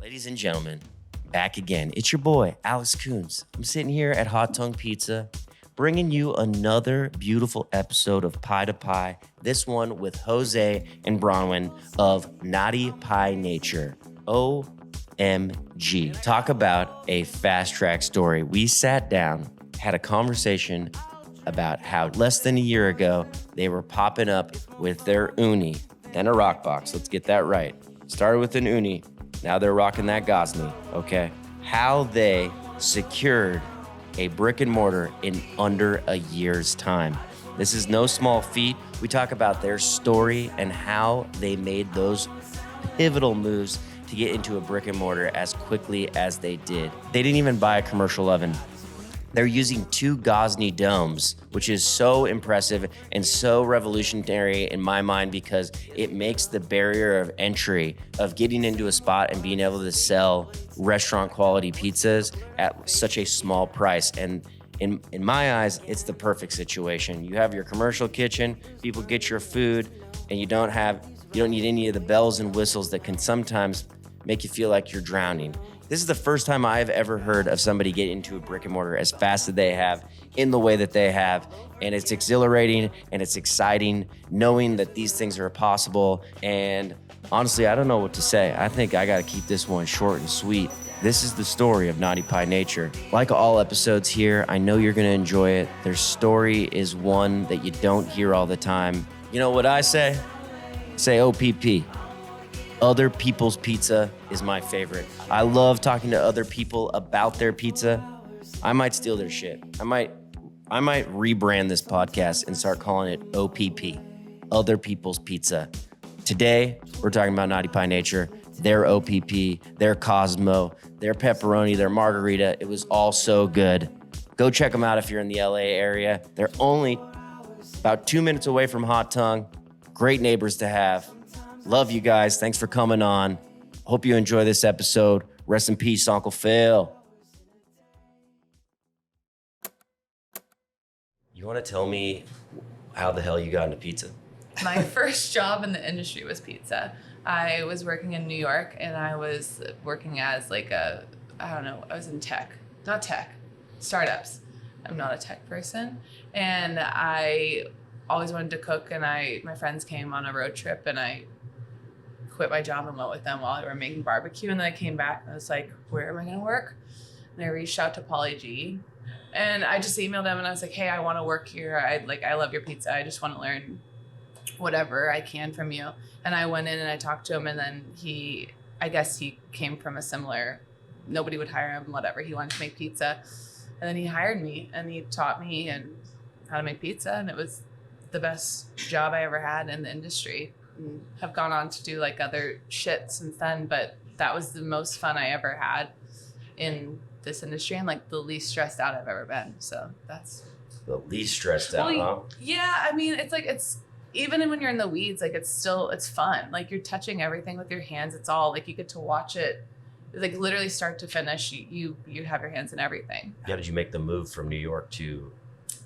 Ladies and gentlemen, back again. It's your boy, Alex Koons. I'm sitting here at Hot Tongue Pizza, bringing you another beautiful episode of Pie to Pie. This one with Jose and Bronwen of Naughty Pie Nature. OMG. Talk about a fast track story. We sat down, had a conversation about how less than a year ago, they were popping up with their uni, then a rock box. Let's get that right. Started with an uni. Now they're rocking that Gosney, okay? How they secured a brick and mortar in under a year's time. This is no small feat. We talk about their story and how they made those pivotal moves to get into a brick and mortar as quickly as they did. They didn't even buy a commercial oven. They're using 2 Gosney domes, which is so impressive and so revolutionary in my mind because it makes the barrier of entry of getting into a spot and being able to sell restaurant quality pizzas at such a small price. And in my eyes, it's the perfect situation. You have your commercial kitchen, people get your food, and you don't need any of the bells and whistles that can sometimes make you feel like you're drowning. This is the first time I've ever heard of somebody get into a brick and mortar as fast as they have, in the way that they have. And it's exhilarating and it's exciting knowing that these things are possible. And honestly, I don't know what to say. I think I gotta keep this one short and sweet. This is the story of Naughty Pie Nature. Like all episodes here, I know you're gonna enjoy it. Their story is one that you don't hear all the time. You know what I say? Say OPP. Other people's pizza is my favorite. I love talking to other people about their pizza. I might steal their shit. I might rebrand this podcast and start calling it OPP, Other People's Pizza. Today, we're talking about Naughty Pie Nature, their OPP, their Cosmo, their pepperoni, their margarita. It was all so good. Go check them out if you're in the LA area. They're only about 2 minutes away from Hot Tongue. Great neighbors to have. Love you guys. Thanks for coming on. Hope you enjoy this episode. Rest in peace, Uncle Phil. You want to tell me how the hell you got into pizza? My first job in the industry was pizza. I was working in New York and I was working as I was in startups. I'm not a tech person. And I always wanted to cook, and my friends came on a road trip and I quit my job and went with them while they were making barbecue. And then I came back and I was like, where am I going to work? And I reached out to Polly G and I just emailed them and I was like, hey, I want to work here. I love your pizza. I just want to learn whatever I can from you. And I went in and I talked to him, and then I guess he came from a similar, nobody would hire him, whatever. He wanted to make pizza. And then he hired me and he taught me how to make pizza. And it was the best job I ever had in the industry. And have gone on to do other shit since then, but that was the most fun I ever had in this industry and the least stressed out I've ever been. So that's the least stressed out, huh? Yeah, I mean, it's even when you're in the weeds, it's fun. You're touching everything with your hands. It's all you get to watch it literally start to finish. You have your hands in everything. How did you make the move from New York to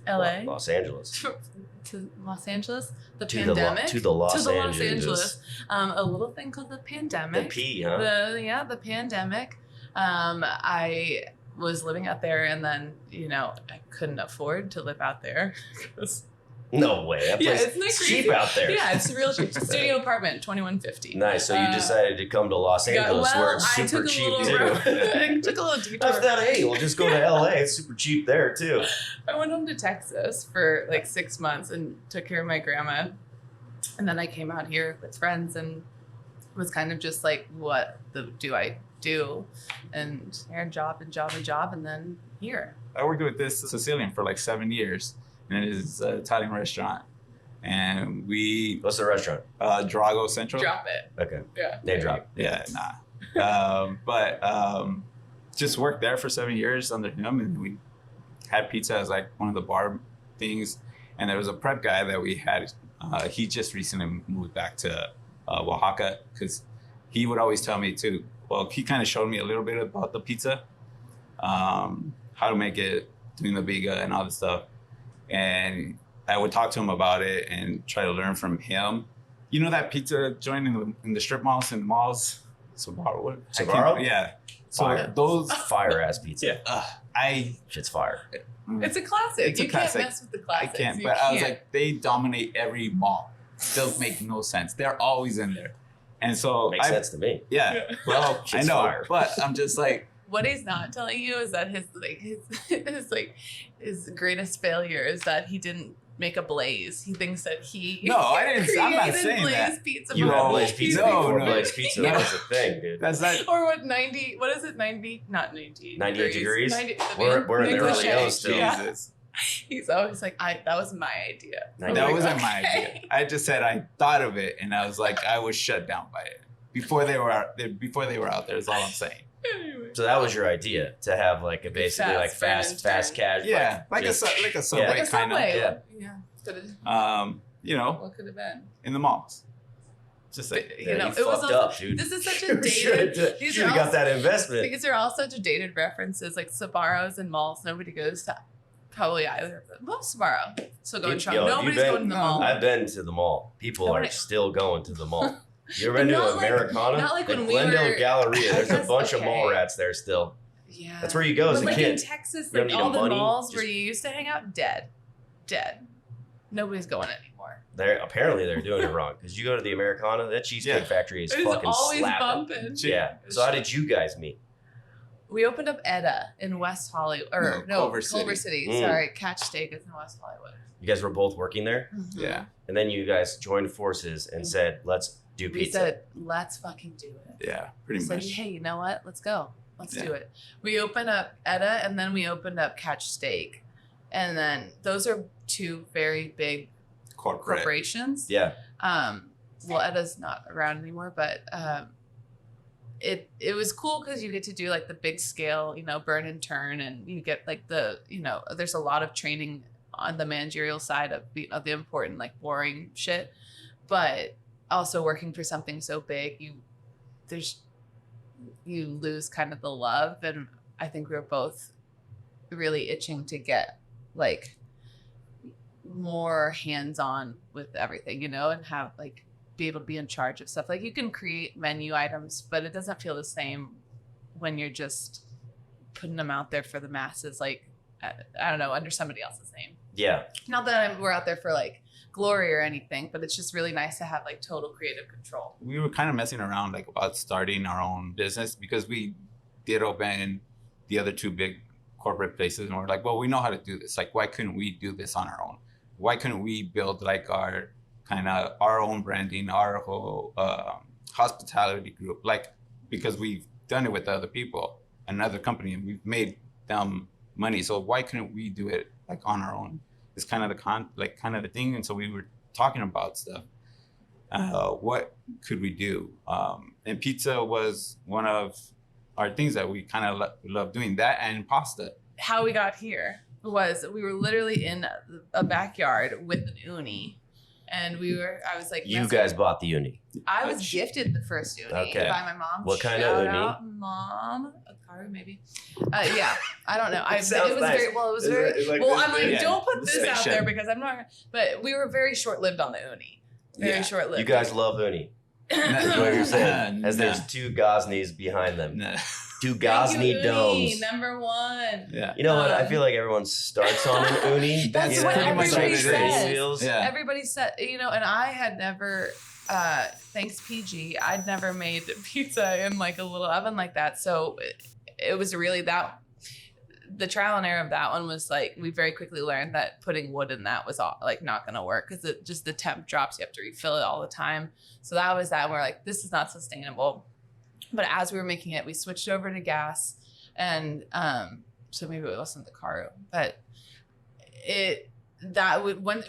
LA? Los Angeles? To Los Angeles, to the Los Angeles. A little thing called the pandemic. The P, huh? The pandemic. I was living out there, and then I couldn't afford to live out there. No way. That place it's cheap out there. Yeah, it's real cheap. Studio apartment, $2,150. Nice. So you decided to come to Los Angeles, where it's super cheap too. I took a little detour. I thought, hey, we'll just go to LA. It's super cheap there too. I went home to Texas for 6 months and took care of my grandma, and then I came out here with friends and was kind of just what do I do? And here, job, and then here. I worked with this Sicilian for 7 years. And it is an Italian restaurant. And What's the restaurant? Drago Central. Drop it. Okay. Yeah. Name drop. Yeah, nah. But just worked there for 7 years under him. And we had pizza as one of the bar things. And there was a prep guy that we had. He just recently moved back to Oaxaca because he would always tell me too. Well, he kind of showed me a little bit about the pizza, how to make it, doing the biga and all this stuff. And I would talk to him about it and try to learn from him. You know that pizza joint in the strip malls and malls? Sbarro. Sbarro? Yeah. So Fire. those Fire ass pizza. Shit's fire. It's a classic. It's a you classic. can't mess with the I classics. can't. You But I was can't. like, they dominate every mall. Still make no sense. They're always in there, and so Makes sense to me. Yeah. Well, I Shit's know, fire. but I'm just like, What he's not telling you is that his greatest failure is that he didn't make a Blaze. He thinks that he No, I didn't- I'm not created saying Blaze that. Pizza. You No, had Blaze Pizza no, before no. Blaze Pizza was a thing, dude. that's not. Or what 90? What is it? 90? Not 90. 98 degrees? 90, We're in the early Ricochet. O's still. Yeah. Jesus. He's always like, that was my idea. I'm That like, wasn't my okay. idea. I just said I thought of it, and I was like, I was shut down by it before they were out. Before they were out there is all I'm saying. Anyway. So that was your idea to have like a basically like Fast fast cash. Yeah, like just- a subway Like a kind of. Subway. Yeah. You know, What could have been? in the malls. Just like You know, you it was fucked also, up, dude. this is such You a dated. These should are have all got that investment. These are all such dated references, like Sbarro's and malls. Nobody goes to probably either of them. Well, Sbarro still going strong. Yo, Nobody's you've been- going to the mall. I've been to the mall. People are Nobody- still going to the mall. You ever But been to not like- Americana? not like the when we Glendale were- Galleria. There's a That's bunch of mall okay. rats there still. Yeah. That's where you go as But a like kid. in Texas, You don't like need all the the money, malls where just- you used to hang out, dead. Nobody's going anymore. Apparently they're doing it wrong because you go to the Americana, that Cheesecake Yeah. Factory is It's fucking always slapping. bumping. Yeah. So how did you guys meet? We opened up Edda in West Hollywood, or no, Culver Culver City. City. Mm. Sorry, Catch Steak is in West Hollywood. You guys were both working there, Yeah, and then you guys joined forces and said, "Let's do We pizza." said, let's fucking do it. yeah, We pretty said, much. hey, you know what? Let's go. Let's Yeah. do it. We opened up Edda and then we opened up Catch Steak. And then those are two very big Corporate. corporations. Yeah. Well, Edda's not around anymore, but it was cool because you get to do like the big scale, burn and turn, and you get like there's a lot of training on the managerial side of the important, like boring shit, but also working for something so big, you lose kind of the love. And I think we were both really itching to get like more hands-on with everything, and have like be able to be in charge of stuff. Like you can create menu items, but it doesn't feel the same when you're just putting them out there for the masses, like I don't know, under somebody else's name. Yeah. Not that we're out there for like glory or anything, but it's just really nice to have like total creative control. We were kind of messing around like about starting our own business because we did open the other two big corporate places, and we're like, well, we know how to do this. Like, why couldn't we do this on our own? Why couldn't we build like our own branding, our whole hospitality group? Like, because we've done it with other people, another company, and we've made them money. So why couldn't we do it like on our own? It's kind of the thing. And so we were talking about stuff. What could we do? And pizza was one of our things that we kind of love doing, that and pasta. How we got here was we were literally in a backyard with an uni, and I was like, You guys bought the uni. I was gifted the first uni Okay. by my mom. What kind of Shout uni? out, Mom. A car, maybe. Yeah, I don't know. It sounds was nice. very well. It was Is very it like well. this I'm like, big? Yeah. don't put this out Station. there because I'm not. But we were very short lived on the uni. Very Yeah. short lived. You guys love uni. That's what you're saying. As there's two Gosneys behind them. Nah. Two Thank you, Gosney uni, domes. number one. Yeah. You know what? I feel like everyone starts on an uni. That's you know? what everybody It's like training says. wheels. Yeah. Everybody said, and I had never, thanks PG, I'd never made pizza in like a little oven like that. So it was really the trial and error of that one was like, we very quickly learned that putting wood in that was like not going to work because it just, the temp drops, you have to refill it all the time. So that was that. And we're like, this is not sustainable. But as we were making it, we switched over to gas, and so maybe it wasn't the car, but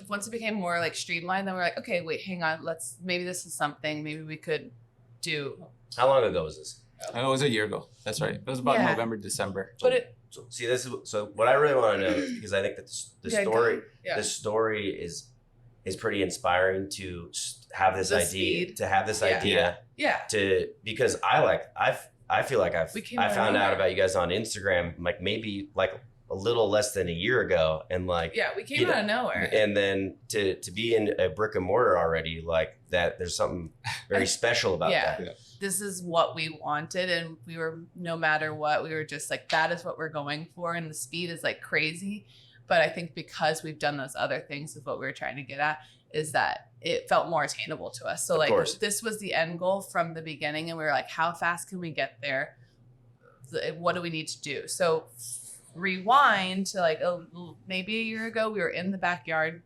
once it became more like streamlined, then we're like, okay, wait, hang on, maybe this is something maybe we could do. How long ago was this? It was a year ago. That's right. It was about Yeah. November, December. So, see, so what I really want to know is because I think that the Yeah, story, yeah. the story is pretty inspiring to have this The idea, seed. to have this Yeah. idea, Yeah. because I feel like I We came found out of out nowhere. about you guys on Instagram like maybe like a little less than a year ago, and like Yeah, we came You know, out of nowhere. and then to be in a brick and mortar already, like that, there's something very special about Yeah. that. this is what we wanted, and we were, no matter what, we were just like, that is what we're going for, and the speed is like crazy. But I think because we've done those other things, is what we were trying to get at, is that it felt more attainable to us. So this was the end goal from the beginning, and we were like, how fast can we get there? What do we need to do? So rewind to like maybe a year ago, we were in the backyard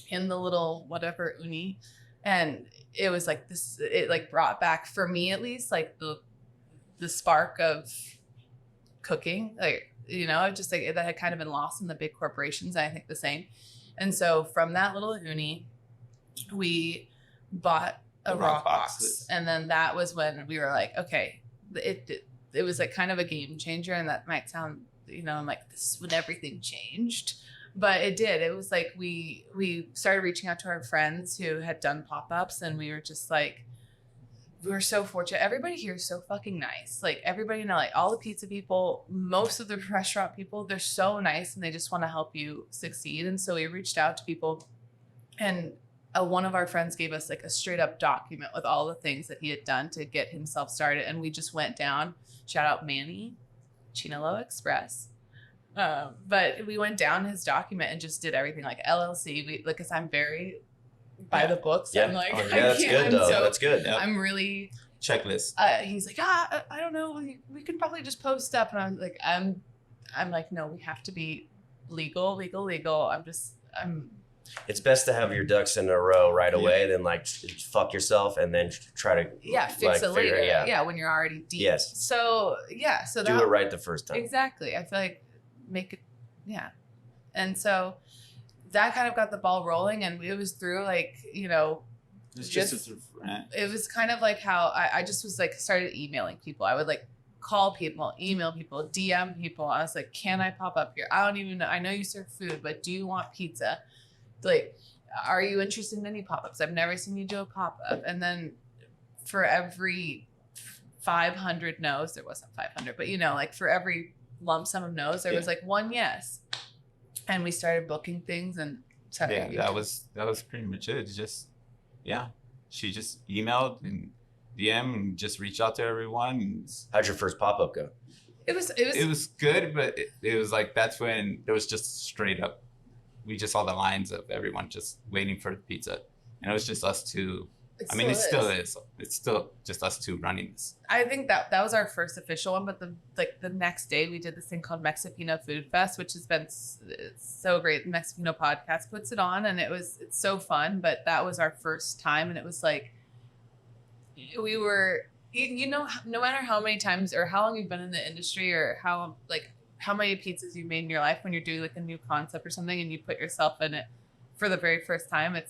in the little whatever uni, and it was like this, it like brought back, for me at least, like the spark of cooking, like, you know, just like that had kind of been lost in the big corporations. And I think the same. And so from that little uni, we bought a rock box, and then that was when we were like, okay, it was like kind of a game changer. And that might sound, you know, I'm like, this is when everything changed, but it did. It was like we started reaching out to our friends who had done pop-ups, and we were just like, we were so fortunate. Everybody here is so fucking nice. Like everybody in LA, all the pizza people, most of the restaurant people, they're so nice, and they just want to help you succeed. And so we reached out to people, and one of our friends gave us like a straight up document with all the things that he had done to get himself started. And we just went down, shout out Manny, Chinelo Express. But we went down his document and just did everything like LLC. Because I'm very by the books. Yeah. I'm like, that's good though. That's good. Yep. I'm really checklist. He's like, I don't know. We could probably just post up. And I'm like, no, we have to be legal. It's best to have your ducks in a row right away than like fuck yourself and then try to fix it later. Yeah, when you're already deep. Yes. So do it right the first time. Exactly. I feel like and so that kind of got the ball rolling, and it was through like, you know, it was kind of like how I just was like started emailing people. I would like call people, email people, DM people. I was like, can I pop up here? I don't even know. I know you serve food, but do you want pizza? Like, are you interested in any pop-ups? I've never seen you do a pop-up. And then for every 500 no's, there wasn't 500, but you know, like for every lump sum of no's, there was like one yes. And we started booking things, and that was pretty much it. It's just, she just emailed and DM and just reach out to everyone. How'd your first pop-up go? It was good, but it was like, that's when there was just straight up, we just saw the lines of everyone just waiting for the pizza, and it was just us two. It still is. It's still just us two running this. I think that was our first official one, but the next day we did this thing called Mexipino Food Fest, which has been so great. The Mexipino podcast puts it on, and it's so fun. But that was our first time, and it was like we were, you know, no matter how many times or how long you've been in the industry or how many pizzas you've made in your life, when you're doing like a new concept or something and you put yourself in it for the very first time, it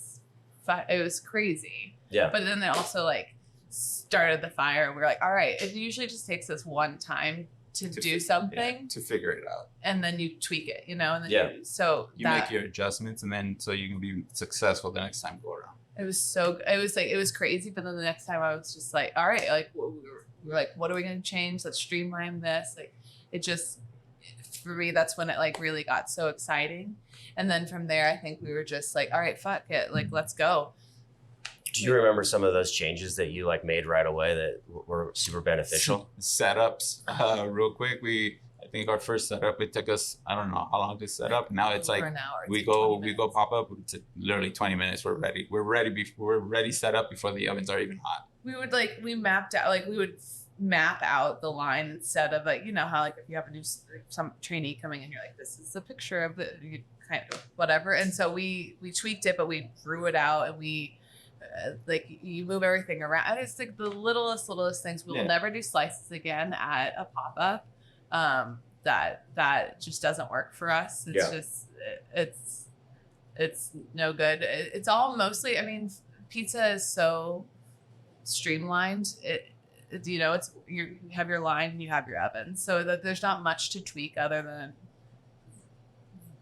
was crazy. Yeah. But then they also like started the fire. We're like, all right, it usually just takes us one time to do something, to figure it out, and then you tweak it, you know, and then you make your adjustments, and then so you can be successful the next time go around. It was crazy. But then the next time I was just like, all right, like we were like, what are we going to change? Let's streamline this. Like it just, for me, that's when it like really got so exciting. And then from there, I think we were just like, all right, fuck it. Like, let's go. Do you remember some of those changes that you like made right away that were super beneficial? Setups, real quick. I think our first setup, it took us, I don't know how long to set up. Now it's like, we go pop up. It's literally 20 minutes. We're ready. We're ready set up before the ovens are even hot. We mapped out, like we would map out the line instead of like, you know how like if you have a new some trainee coming in, you're like, this is a picture of the kind of whatever. And so we tweaked it, but we drew it out, and we like you move everything around. And it's like the littlest things. We will never do slices again at a pop-up. That just doesn't work for us. It's just it's no good. It's all mostly, I mean, pizza is so streamlined. You know, you have your line and you have your oven, so that there's not much to tweak other than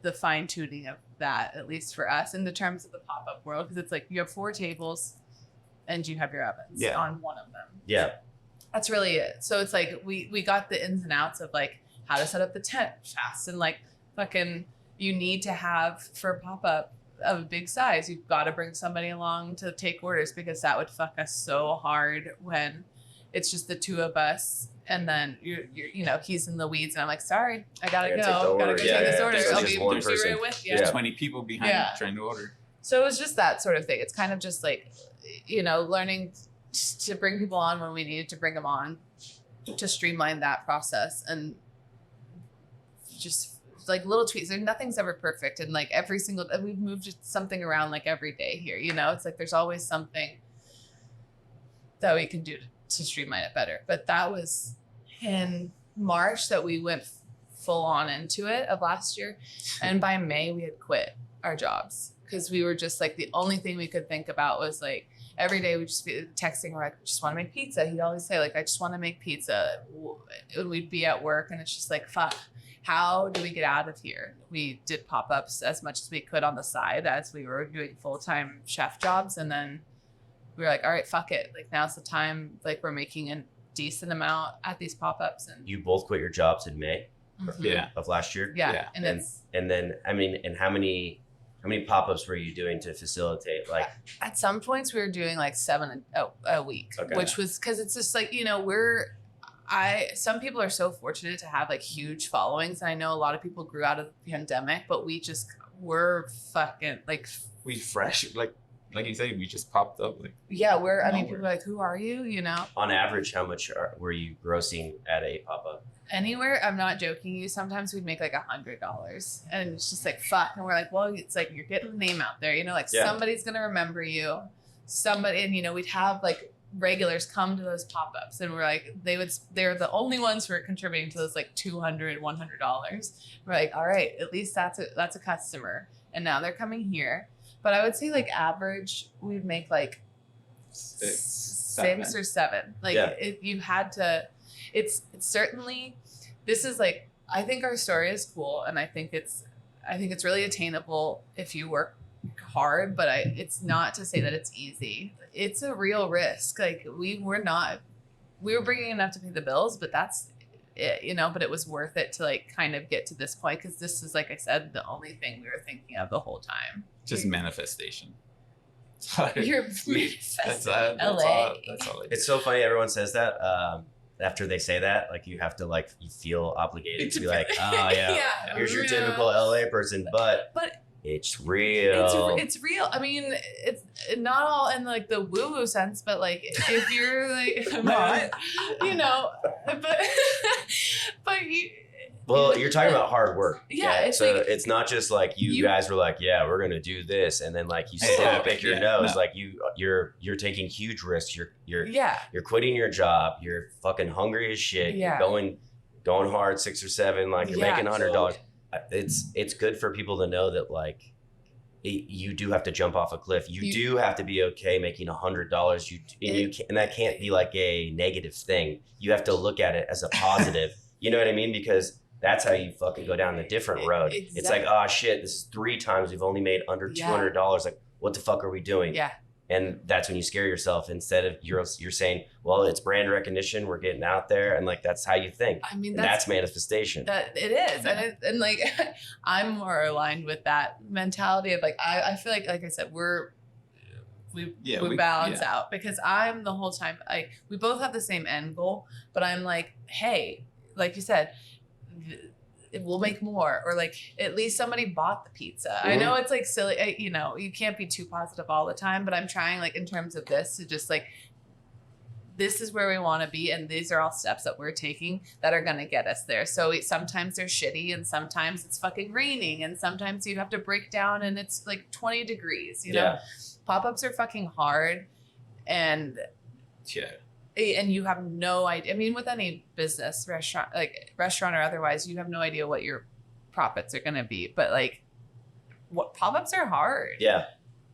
the fine tuning of that, at least for us in the terms of the pop-up world, because it's like you have 4 tables and you have your ovens on one of them. Yeah. That's really it. So it's like we got the ins and outs of like how to set up the tent fast, and like fucking you need to have, for a pop-up of a big size, you've got to bring somebody along to take orders, because that would fuck us so hard when it's just the two of us. And then you're you know, he's in the weeds and I'm like, sorry, I gotta I gotta take the go. Gotta order. go Yeah, take this yeah. order. So I'll just be one person. right with you. There's 20 people behind Yeah. trying to order. So it was just that sort of thing. It's kind of just like, you know, learning to bring people on when we needed to bring them on, to streamline that process, and just like little tweaks. Nothing's ever perfect, and like every single we've moved something around like every day here. You know, it's like there's always something that we can do to streamline it better. But that was in March that we went full on into it of last year, and by May we had quit our jobs because we were just like the only thing we could think about was like every day we'd just be texting, we're like, just want to make pizza. He'd always say like, I just want to make pizza. And we'd be at work and it's just like, fuck, how do we get out of here? We did pop-ups as much as we could on the side as we were doing full-time chef jobs. And then we were like, all right, fuck it. Like now's the time, like we're making a decent amount at these pop-ups. And You both quit your jobs in May Yeah. of last year. yeah. Yeah. And And then, I mean, and how many pop-ups were you doing to facilitate? Like, at some points we were doing like 7 a week, Okay. which was because it's just like, you know, some people are so fortunate to have like huge followings. And I know a lot of people grew out of the pandemic, but we're fucking like, We fresh, like you said, we just popped up. Like, yeah, I mean, Nowhere. people are like, who are you? You know, on average, how much were you grossing at a pop-up? anywhere. I'm not joking you. Sometimes we'd make like $100 and it's just like, fuck. And we're like, well, it's like, you're getting the name out there, you know, like Yeah. somebody's going to remember you, and you know, we'd have like regulars come to those pop-ups and we're like, they're the only ones who are contributing to those like $200, $100. We're like, all right, at least that's a customer. And now they're coming here. But I would say like average, we'd make like six or seven. Like Yeah. if you had to, it's certainly, this is like, I think our story is cool. And I think it's really attainable if you work hard, but it's not to say that it's easy. It's a real risk. Like we were bringing enough to pay the bills, but that's it, you know, but it was worth it to like kind of get to this point. Cause this is, like I said, the only thing we were thinking of the whole time. just manifestation. You're That's manifesting all it It's is. so funny. Everyone says that. After they say that, like you have to like, you feel obligated to be like, oh yeah, here's your typical LA person, but it's real. It's real. I mean, it's not all in like the woo-woo sense, but like if you're like, you know, but you. Well, you're talking about hard work. Yeah, it's so like- it's not just like you guys were like, yeah, we're gonna do this, and then like you Yeah, still pick your yeah, nose. no. Like you're taking huge risks. You're Yeah. quitting your job. You're fucking hungry as shit. Yeah. You're going hard 6 or 7. Like you're making $100. It's good for people to know that like you do have to jump off a cliff. You do have to be okay making $100. And that can't be like a negative thing. You have to look at it as a positive. You know what I mean? Because that's how you fucking go down the different road. Exactly. It's like, oh shit, this is 3 times we've only made under $200. Like, what the fuck are we doing? Yeah. And that's when you scare yourself instead of you're saying, well, it's brand recognition. We're getting out there. And like, that's how you think. I mean, and that's manifestation. That it is. And like, I'm more aligned with that mentality of like, I feel like I said, we balance out because I'm the whole time, we both have the same end goal, but I'm like, hey, like you said, we'll make more, or like at least somebody bought the pizza. Mm-hmm. I know it's like silly, you know, you can't be too positive all the time, but I'm trying like in terms of this to just like, this is where we want to be, and these are all steps that we're taking that are going to get us there. So sometimes they're shitty, and sometimes it's fucking raining, and sometimes you have to break down and it's like 20 degrees, you know? Pop-ups are fucking hard, and you have no idea. I mean, with any business, restaurant or otherwise, you have no idea what your profits are going to be. But like, what pop-ups are hard. Yeah.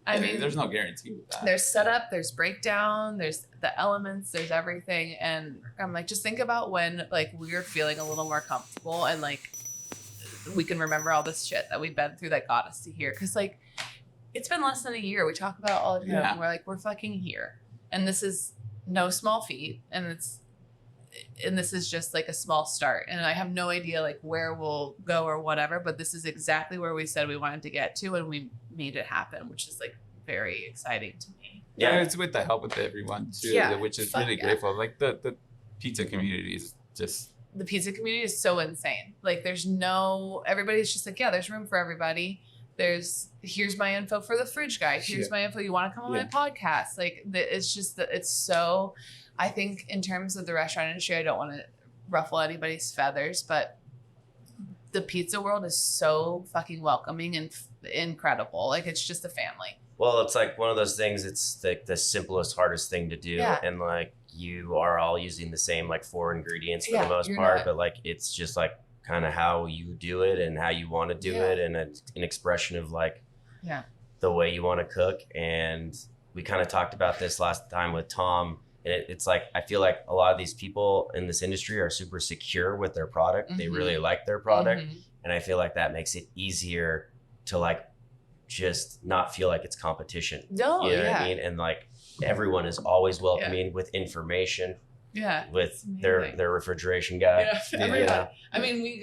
I mean, there's no guarantee with that. There's setup, there's breakdown, there's the elements, there's everything. And I'm like, just think about when like we're feeling a little more comfortable and like we can remember all this shit that we've been through that got us to here. Cause like, it's been less than a year. We talk about all the time. Yeah. We're like, we're fucking here. And this is no small feat. And this is just like a small start. And I have no idea like where we'll go or whatever, but this is exactly where we said we wanted to get to, and we made it happen, which is like very exciting to me. Yeah. And it's with the help of everyone too, Yeah, which is fuck really yeah. grateful. Like the pizza community is just The pizza community is so insane. Like everybody's just like, yeah, there's room for everybody. Here's my info for the fridge guy. Here's my info. You want to come on my podcast? Like it's just that it's so, I think in terms of the restaurant industry, I don't want to ruffle anybody's feathers, but the pizza world is so fucking welcoming and incredible. Like it's just a family. Well, it's like one of those things. It's like the simplest, hardest thing to do, Yeah. and like you are all using the same like 4 ingredients for Yeah, the most you're part, not. but like it's just like kind of how you do it and how you want to do it, and an expression of like the way you want to cook. And we kind of talked about this last time with Tom. And it's like I feel like a lot of these people in this industry are super secure with their product. Mm-hmm. They really like their product, and I feel like that makes it easier to like just not feel like it's competition. No, You know what I mean? And like everyone is always welcoming with information, Yeah. with their refrigeration guy. Yeah. You Everybody. know? I mean,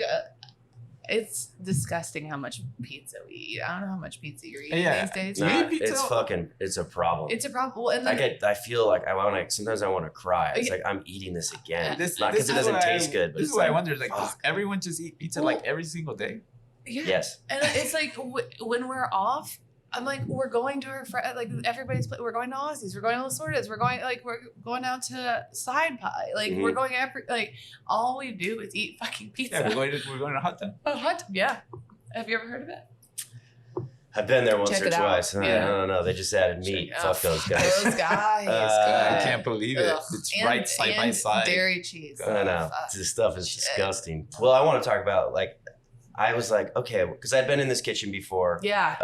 it's disgusting how much pizza we eat. I don't know how much pizza you're eating these days. Nah, pizza. it's a problem. It's a problem. Well, and then, I feel like sometimes I want to cry. It's like I'm eating this again. Not because it doesn't taste good, but this it's is what I like, wonder. Like, does everyone just eat pizza like every single day? yeah. yes. And it's like when we're off, I'm like, we're going to our like everybody's. We're going to Aussie's. We're going to Lasorda's. We're going out to Side Pie. Like we're going all we do is eat fucking pizza. Yeah, we're going to Hot Tub. Oh, Hot Tub, yeah. Have you ever heard of it? I've been there once Check or it out. twice. Yeah. I don't know. They just added meat. Check it Fuck out. those guys. Those guys. I can't believe it. Ugh. It's And- right side by and side. Dairy cheese. I know. Fuck. This stuff is Shit. disgusting. Well, I want to talk about like, I was like, okay, because I'd been in this kitchen before. Yeah.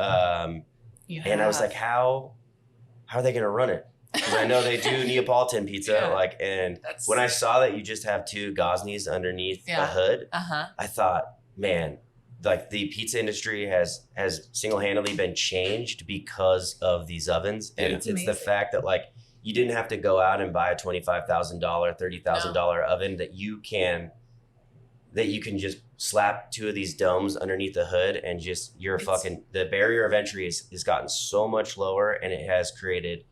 And I was like, how are they gonna run it? Because I know they do Neapolitan pizza, Yeah. when I saw that you just have 2 Gosnies underneath the hood, I thought, man, like the pizza industry has single-handedly been changed because of these ovens, and It's it's the amazing. fact that like you didn't have to go out and buy a $25,000, $30,000 oven that you can just slap 2 of these domes underneath the hood and just the barrier of entry has gotten so much lower, and it has created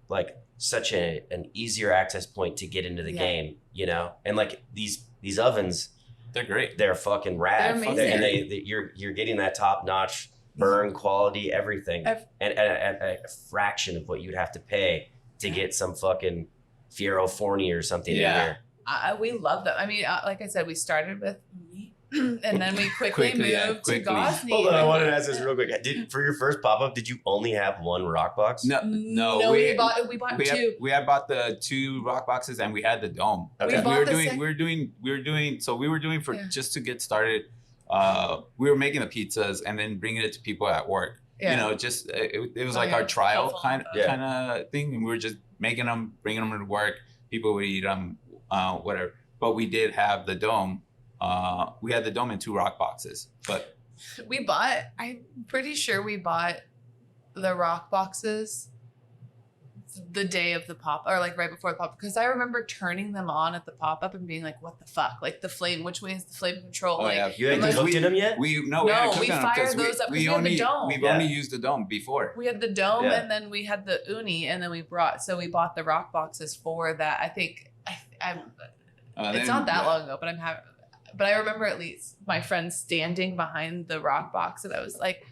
like such an easier access point to get into the game, you know? And like these ovens, They're great. they're fucking rad. They're amazing. And you're getting that top notch burn quality, everything, and at a fraction of what you'd have to pay to get some fucking Fiero Forni or something in here. We love them. I mean, like I said, we started with meat, and then we quickly moved to Gosney. Hold on, I wanted to ask this real quick. For your first pop-up, did you only have 1 rock box? No, we bought 2. We had bought the 2 rock boxes and we had the dome. Okay. We were doing just to get started. We were making the pizzas and then bringing it to people at work. Yeah. You know, just it was like our trial kind of thing, and we were just making them, bringing them to work. People would eat them, whatever. But we did have the dome. We had the dome in 2 rock boxes, but I'm pretty sure we bought the rock boxes the day of the pop, or like right before the pop, because I remember turning them on at the pop-up and being like, what the fuck? Like the flame, which way is the flame control? Oh, like, yeah. You hadn't cooked in them yet? we hadn't we cooked on them fired 'cause those up because we we had the only dome. we've only used the dome before. We had the dome, Yeah. and then we had the uni, and then we bought the rock boxes for that. I think it's not that long ago, but I remember at least my friend standing behind the rock box, and I was like,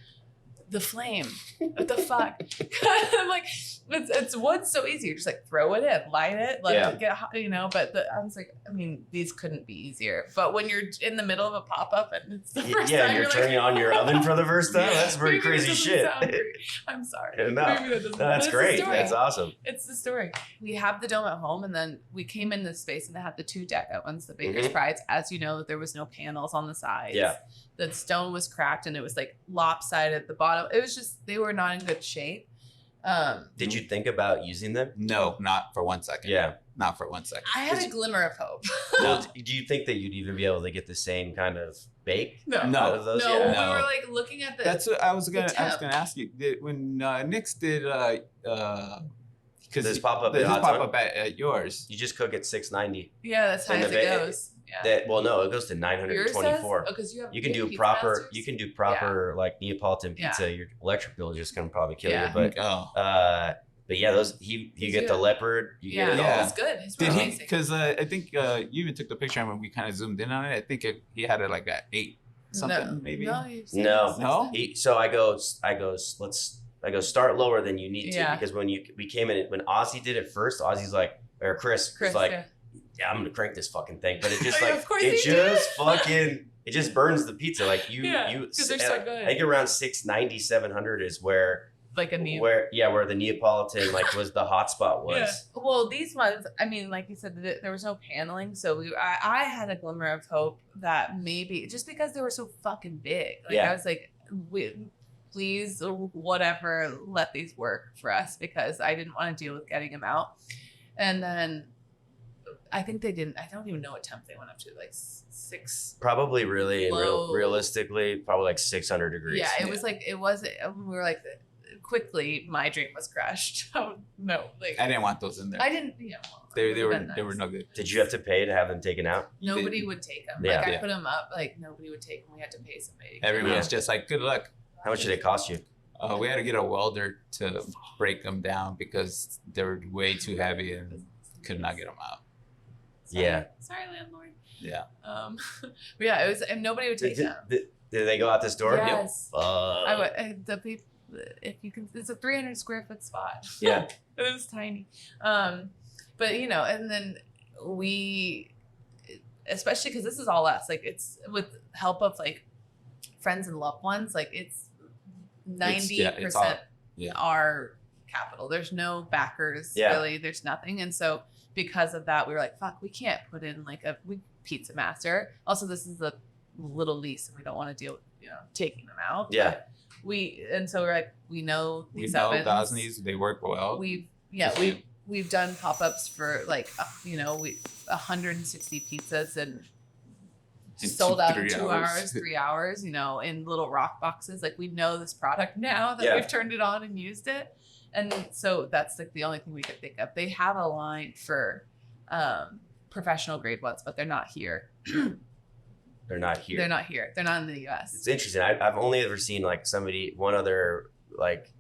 the flame, what the fuck? I'm like, it's what's so easy. You're just like throw it in, light it, let it get hot, you know. But I was like, I mean, these couldn't be easier. But when you're in the middle of a pop up and it's the first time, and you're turning on your oven for the first time. That's very maybe crazy it doesn't shit. sound great. I'm sorry. No, Maybe that doesn't- that's but it's the great. story. That's awesome. It's the story. We have the dome at home, and then we came in this space and they had the 2 deck ones, the Baker's Prides. As you know, there was no panels on the sides. Yeah. The stone was cracked and it was like lopsided at the bottom. It was just, they were not in good shape. Did you think about using them? No, not for 1 second. Yeah. Not for 1 second. I had a glimmer of hope. Well, do you think that you'd even be able to get the same kind of bake No. out of those? No, Yeah. we were like looking at the. That's what I was gonna temp. ask you. When Nick's did Because Does this pop up does at this Hot pop Tongue? up at yours? You just cook at 690. Yeah, that's high And as the it ba- goes. Yeah. That well, no, it goes to Yours says? 924. Oh, because you have You can do pizza proper. masters? You can do proper like Neapolitan pizza. Yeah. Your electric bill is just gonna probably kill Yeah. you. But but yeah, those you get the leopard. You Yeah, get it all. Yeah. it's good. It's Did really he? amazing. Because I think you even took the picture when we kind of zoomed in on it. I think he had it like at 8 something maybe. No, No. So I go start lower than you need to Yeah. because when we came in when Ozzy did it first, Ozzy's like or Chris was like, yeah, I'm gonna crank this fucking thing, but it just like Of course it he did. just fucking it just burns the pizza like you because they're so good. I think around 690 700 is where like a new. where the Neapolitan like was the hot spot was. Yeah. Well, these ones, I mean, like you said, there was no paneling, so I had a glimmer of hope that maybe just because they were so fucking big, like I was like, please, whatever, let these work for us because I didn't want to deal with getting them out, and then. I think they didn't. I don't even know what temp they went up to, like 6. Probably really Low. realistically, probably like 600 degrees. Yeah, it was like we were like quickly. My dream was crushed. Oh, no, like I didn't want those in there. I didn't. Yeah, well, They were nice. they were no good. Did you have to pay to have them taken out? Nobody would take them. Yeah. Like I Yeah. put them up. Like nobody would take them. We had to pay somebody. Everyone Yeah. was just like, good luck. How much did it cost you? We had to get a welder to break them down because they were way too heavy and could not get them out. Sorry. Yeah. Sorry, landlord. Yeah. But yeah, it was, and nobody would take them. Did they go out this door? Yes. I The people, if you can, it's a 300 square foot spot. Yeah. It was tiny. But you know, and then we, especially because this is all us, like it's with help of like friends and loved ones, like it's 90% our capital. There's no backers really. There's nothing. And so because of that, we were like, fuck, we can't put in like a pizza master. Also, this is a little lease and we don't want to deal with, taking them out. Yeah. And so we're like, we know these the ovens. Osneys, they work well. We've done pop-ups for like, 160 pizzas and sold out in 2 hours, 3 hours, in little rock boxes. Like we know this product now that we've turned it on and used it. And so that's like the only thing we could think of. They have a line for professional grade ones, but they're not here. They're not here. They're not here. They're not in the US. It's interesting. I've only ever seen like one other like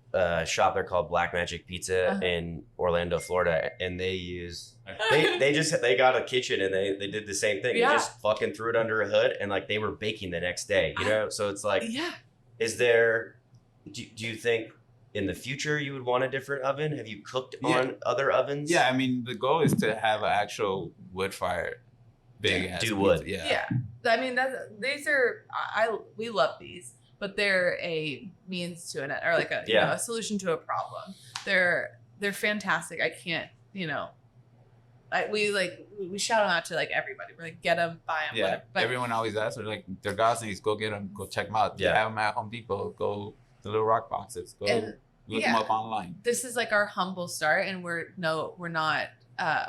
shop. They're called Black Magic Pizza in Orlando, Florida, and they got a kitchen and they did the same thing. Yeah. They just fucking threw it under a hood and like they were baking the next day. So it's like, yeah. Is there? Do you think? In the future, you would want a different oven? Have you cooked on other ovens? Yeah, I mean, the goal is to have an actual wood fire, big ass. Do wood. Yeah. Yeah. I mean, these are we love these, but they're a means to an end, or like a solution to a problem. They're fantastic. I can't we shout them out to like everybody. We're like, get them, buy them. Yeah. Whatever. But Everyone always asks, they're like, they're Gosneys, go get them, go check them out. Yeah. Have them at Home Depot. Go the little rock boxes. Go look them up online. This is like our humble start, and we're not.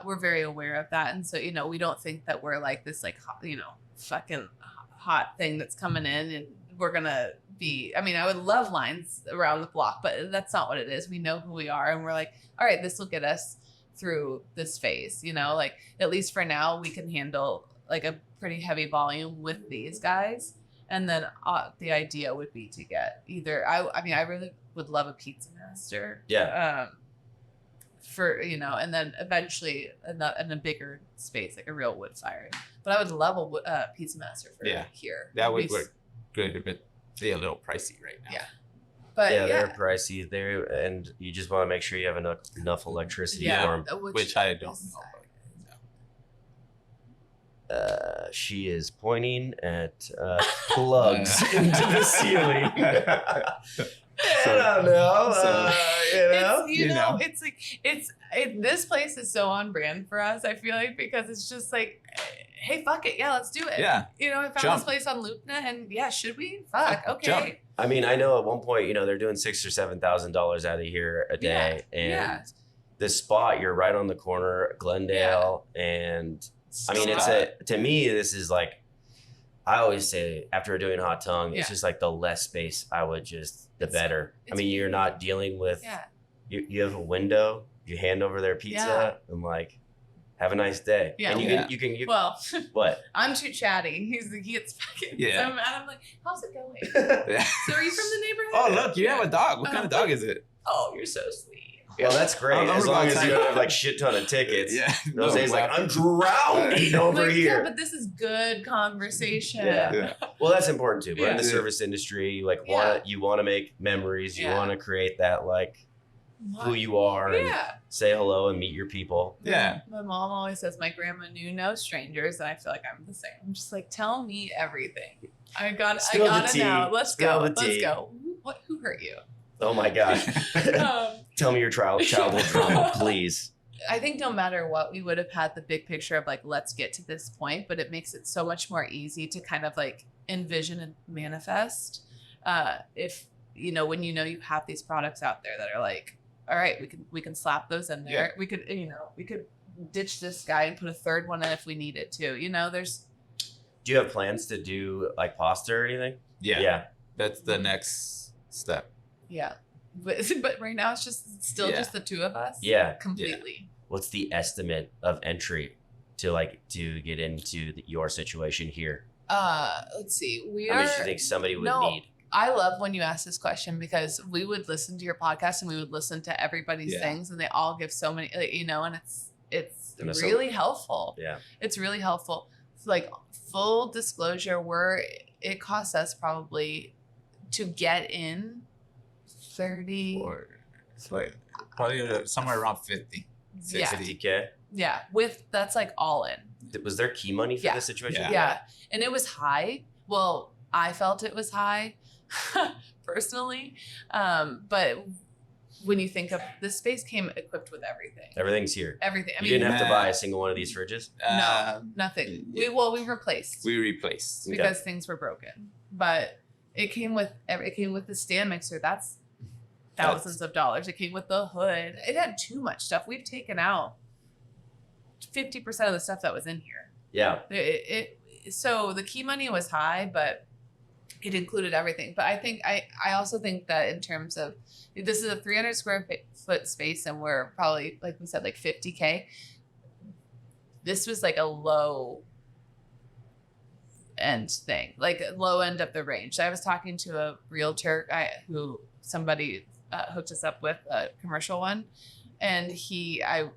We're very aware of that, and so we don't think that we're like this like fucking hot thing that's coming in, and we're gonna be. I mean, I would love lines around the block, but that's not what it is. We know who we are, and we're like, all right, this will get us through this phase. Like at least for now, we can handle like a pretty heavy volume with these guys. And then the idea would be to get either. I mean, I really would love a pizza master. Yeah. For and then eventually in a bigger space, like a real wood fire. But I would love a pizza master for here. That would work good, but they're a little pricey right now. Yeah. But they're pricey. And you just want to make sure you have enough electricity for them. Which I don't know. She is pointing at plugs into the ceiling. I don't know. It's like this place is so on brand for us. I feel like because it's just like, hey, fuck it, let's do it. Yeah. I found this place on Lupna, and should we? Fuck, okay. Jump. I mean, I know at one point, they're doing $6,000 or $7,000 out of here a day, and this spot, you're right on the corner, Glendale, and. I mean, to me, this is like, I always say after doing Hot Tongue, it's just like the less space the better. I mean, you're not dealing with, you have a window, You hand over their pizza Yeah. and like, have a nice day. Yeah. And you can Well, what? I'm too chatty. He gets fucking so mad. I'm like, how's it going? Yeah. So are you from the neighborhood? Oh, look, you have a dog. What kind of dog is it? Oh, you're so sweet. Well, that's great. I'm As long as about you to- don't have like shit ton of tickets. Yeah. Those days, like, I'm drowning over Like, here. Yeah, but this is good conversation. Yeah. Yeah. Well, that's important too. We're in the Yeah. service industry. You like Yeah. want to make memories. You Yeah. want to create that like who you are and Yeah. say hello and meet your people. Yeah. My mom always says my grandma knew no strangers, and I feel like I'm the same. I'm just like, tell me everything. I got Spill the it tea. now. Let's Spill go. the Let's tea. go. Who hurt you? Oh my gosh. Tell me your childhood trauma, please. I think no matter what, we would have had the big picture of like, let's get to this point, but it makes it so much more easy to kind of like envision and manifest. If when you have these products out there that are like, all right, we can slap those in there. Yeah. We could ditch this guy and put a third one in if we needed to. There's Do you have plans to do like pasta or anything? Yeah. That's the next step. yeah. But right now it's still Yeah. just the two of us. Yeah. Completely. What's the estimate of entry to get into your situation here? Let's see. How much do you think somebody would need? I love when you ask this question because we would listen to your podcast and we would listen to everybody's Yeah. things and they all give so many, and it's And it's really helpful. Yeah. It's really helpful. It's like full disclosure, it costs us probably to get in 30. Or it's like probably somewhere around 50. Yeah. 50K? Yeah. That's like all in. Was there key money for Yeah. this situation? Yeah. And it was high. Well, I felt it was high personally. But when you think of this space came equipped with everything. Everything's here. Everything. I You mean, didn't have to buy a single one of these fridges? nothing. yeah. We replaced We replaced. Okay. because things were broken. But it came with the stand mixer. That's thousands of dollars. It came with the hood. It had too much stuff. We've taken out 50% of the stuff that was in here. Yeah. So the key money was high, but it included everything. But I also think that in terms of this is a 300 square foot space, and we're probably, like we said, like 50K. This was like a low end thing, like low end of the range. I was talking to a realtor who somebody hooked us up with, a commercial one, and I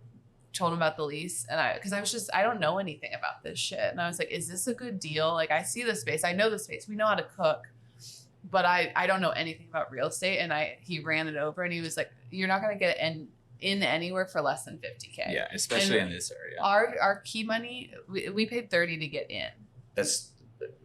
told him about the lease, and I don't know anything about this shit, and I was like, is this a good deal? Like, I see the space, I know the space, we know how to cook, but I don't know anything about real estate. And he ran it over and he was like, you're not going to get in anywhere for less than 50K. Yeah, especially in this area. Our key money, we paid 30 to get in. That's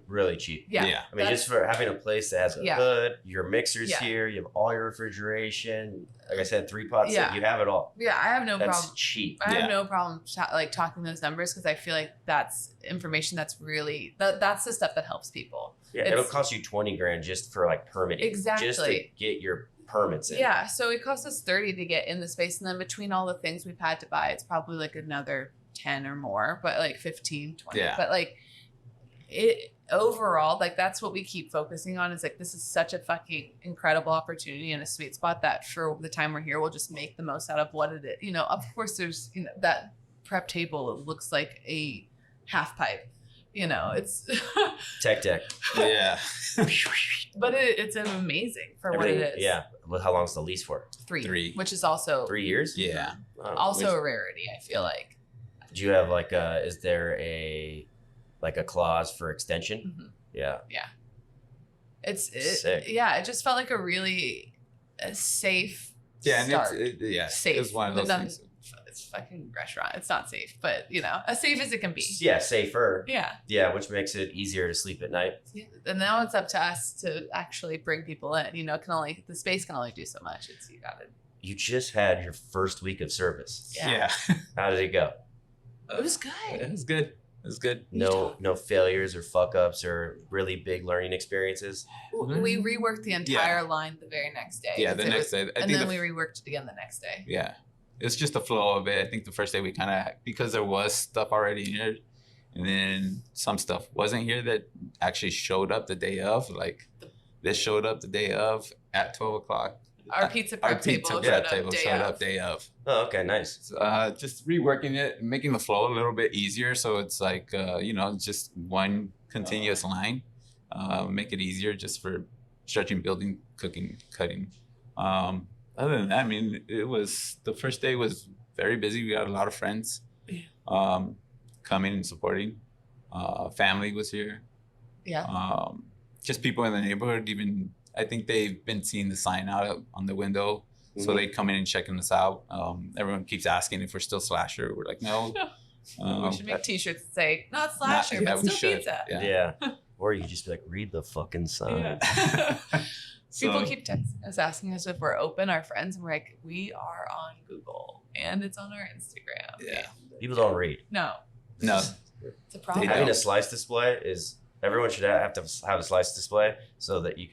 really cheap. Yeah. Yeah. I mean, just for having a place that has a Yeah. hood, your mixer's Yeah. here, you have all your refrigeration. Like I said, 3 pots, Yeah. you have it all. Yeah, I have no That's problem. cheap. I Yeah. have no problem talking those numbers because I feel like that's information that's really that's the stuff that helps people. Yeah, It's- it'll cost you 20 grand just for like permitting. Just to Exactly. get your permits in. Yeah, so it cost us 30 to get in the space, and then between all the things we've had to buy, it's probably like another 10 or more, but like 15, 20. Yeah. But like it overall, like that's what we keep focusing on, is like this is such a fucking incredible opportunity and a sweet spot that for the time we're here, we'll just make the most out of what it is. Of course there's that prep table, it looks like a half pipe. It's Tech. Yeah. but it's amazing for what it is. Yeah. Well, how long's the lease for? Three, which is also 3 years? Yeah. Oh, also a rarity, I feel like. do you have like is there a clause for extension? Mhm. Yeah. Sick. It just felt like a really safe Yeah, and start. it was one of those But things. it's fucking restaurant. It's not safe, but as safe as it can be. Yeah, safer. Yeah. Yeah, which makes it easier to sleep at night. And now it's up to us to actually bring people in. The space can only do so much. You just had your first week of service. Yeah. How did it go? It was good. It was good. It was good. No failures or fuck ups or really big learning experiences. We reworked the entire line the very next day. Yeah, the next day. And then we reworked it again the next day. Yeah. It's just the flow of it. I think the first day we kind of, because there was stuff already here, and then some stuff wasn't here that actually showed up the day of. Like this showed up the day of at 12 o'clock. Our pizza our prep pizza table prep showed table up day showed of. up day of. Oh, okay, nice. Just reworking it, making the flow a little bit easier, so it's like just one continuous line. Make it easier just for stretching, building, cooking, cutting. Other than that, I mean, the first day was very busy. We got a lot of friends coming and supporting. Family was here. Yeah. Just people in the neighborhood. Even I think they've been seeing the sign out on the window, so they come in and checking us out. Everyone keeps asking if we're still Slasher. We're like, no. We should make T-shirts that say not Slasher, but we still should. pizza. Yeah. Or you could just be like, read the fucking sign. Yeah. People So- keep texting us, asking us if we're open, our friends, and we're like, we are on Google and it's on our Instagram. Yeah. People don't read. No, No. it's a problem. They Having don't. a slice display is everyone should have to have a slice display so that you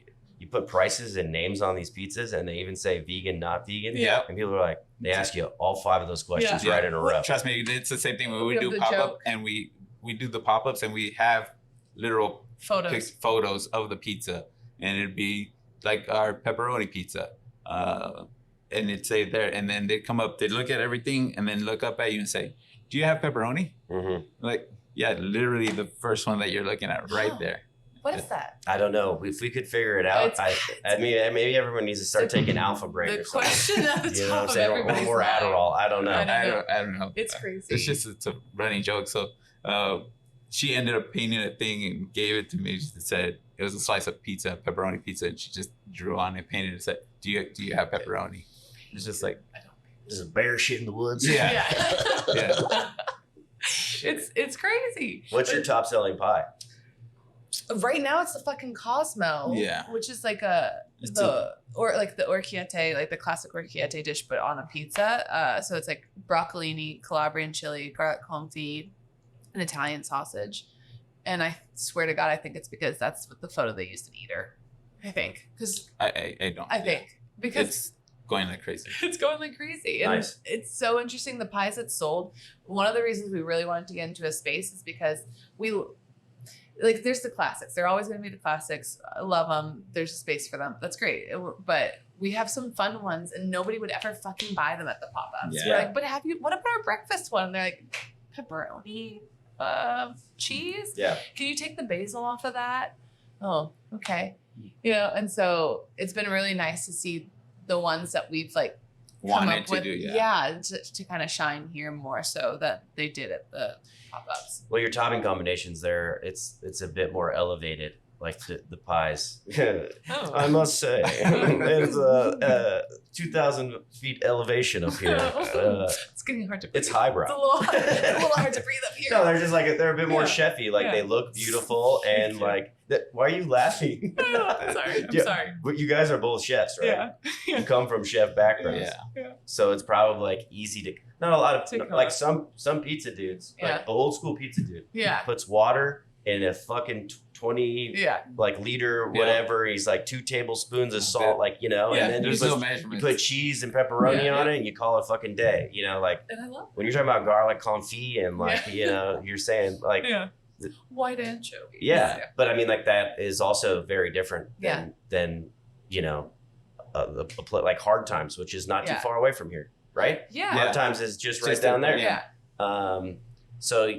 put prices and names on these pizzas, and they even say vegan, not vegan. Yeah. And people are like, they ask you all 5 of those questions Yeah. right in a row. Trust me, it's the same thing when we We do have the pop up joke. and we do the pop ups and we have literal Photos. photos of the pizza, and it'd be like our pepperoni pizza, and it'd say there, and then they'd come up, they'd look at everything, and then look up at you and say, "Do you have pepperoni?" Mm-hmm. Like, yeah, literally the first one that you're looking at right there. What is that? I don't know. If we could figure it out, I mean, maybe everyone needs to start taking Alpha Brain The or something. question at the You know what I'm top of saying? Or everybody's more mind. Adderall. I don't know. I I don't know. It's crazy. It's a running joke. So she ended up painting a thing and gave it to me. She said it was a slice of pizza, pepperoni pizza, and she just drew on it, painted it, and said, "Do you have pepperoni?" It's just like, There's a bear shit in the woods. Yeah. Yeah. It's crazy. What's your top selling pie? Right now it's the fucking Cosmo. Yeah. Which is like It's the orecchiette, like the classic orecchiette dish, but on a pizza. So it's like broccolini, Calabrian chili, garlic confit, an Italian sausage. And I swear to God, I think it's because that's what the photo they used in Eater. I think. Because I don't. I think. Because It's going like crazy. it's going like crazy. And Nice. it's so interesting. The pies that sold, one of the reasons we really wanted to get into a space is because there's the classics. They're always going to be the classics. I love them. There's a space for them. That's great. But we have some fun ones and nobody would ever fucking buy them at the pop-ups. Yeah. We're like, but what about our breakfast one? And they're like, pepperoni, cheese? Yeah. Can you take the basil off of that? Oh, okay. And so it's been really nice to see the ones that we've come Wanted up to with, do, yeah. to kind of shine here more so that they did at the pop-ups. Well, your topping combinations there, it's a bit more elevated, like the pies. Oh. I must say, there's a 2,000 feet elevation up here. It's getting hard to breathe. It's highbrow. It's a little hard to breathe up here. No, they're just they're a bit more Yeah. chefy. Like Yeah. they look beautiful and why are you laughing? I'm sorry. I'm Yeah. sorry. But you guys are both chefs, right? Yeah. You come from chef backgrounds. Yeah. So it's probably easy to not a lot Take of off. some pizza dudes, Yeah. like the old school pizza dude, Yeah. puts water in a fucking 20 Yeah. liter Yeah. whatever. He's 2 tablespoons of salt, Yeah, and then there's you no put, measurements. you put cheese and pepperoni Yeah. on it, and you call it fucking day. And I love When you're talking about garlic confit and you're saying yeah. White anchovy. yeah, but I mean that is also very different Yeah. than like Hard Times, which is not too Yeah. far away from here, right? Yeah. Hard Times is just right Just down there. Yeah. So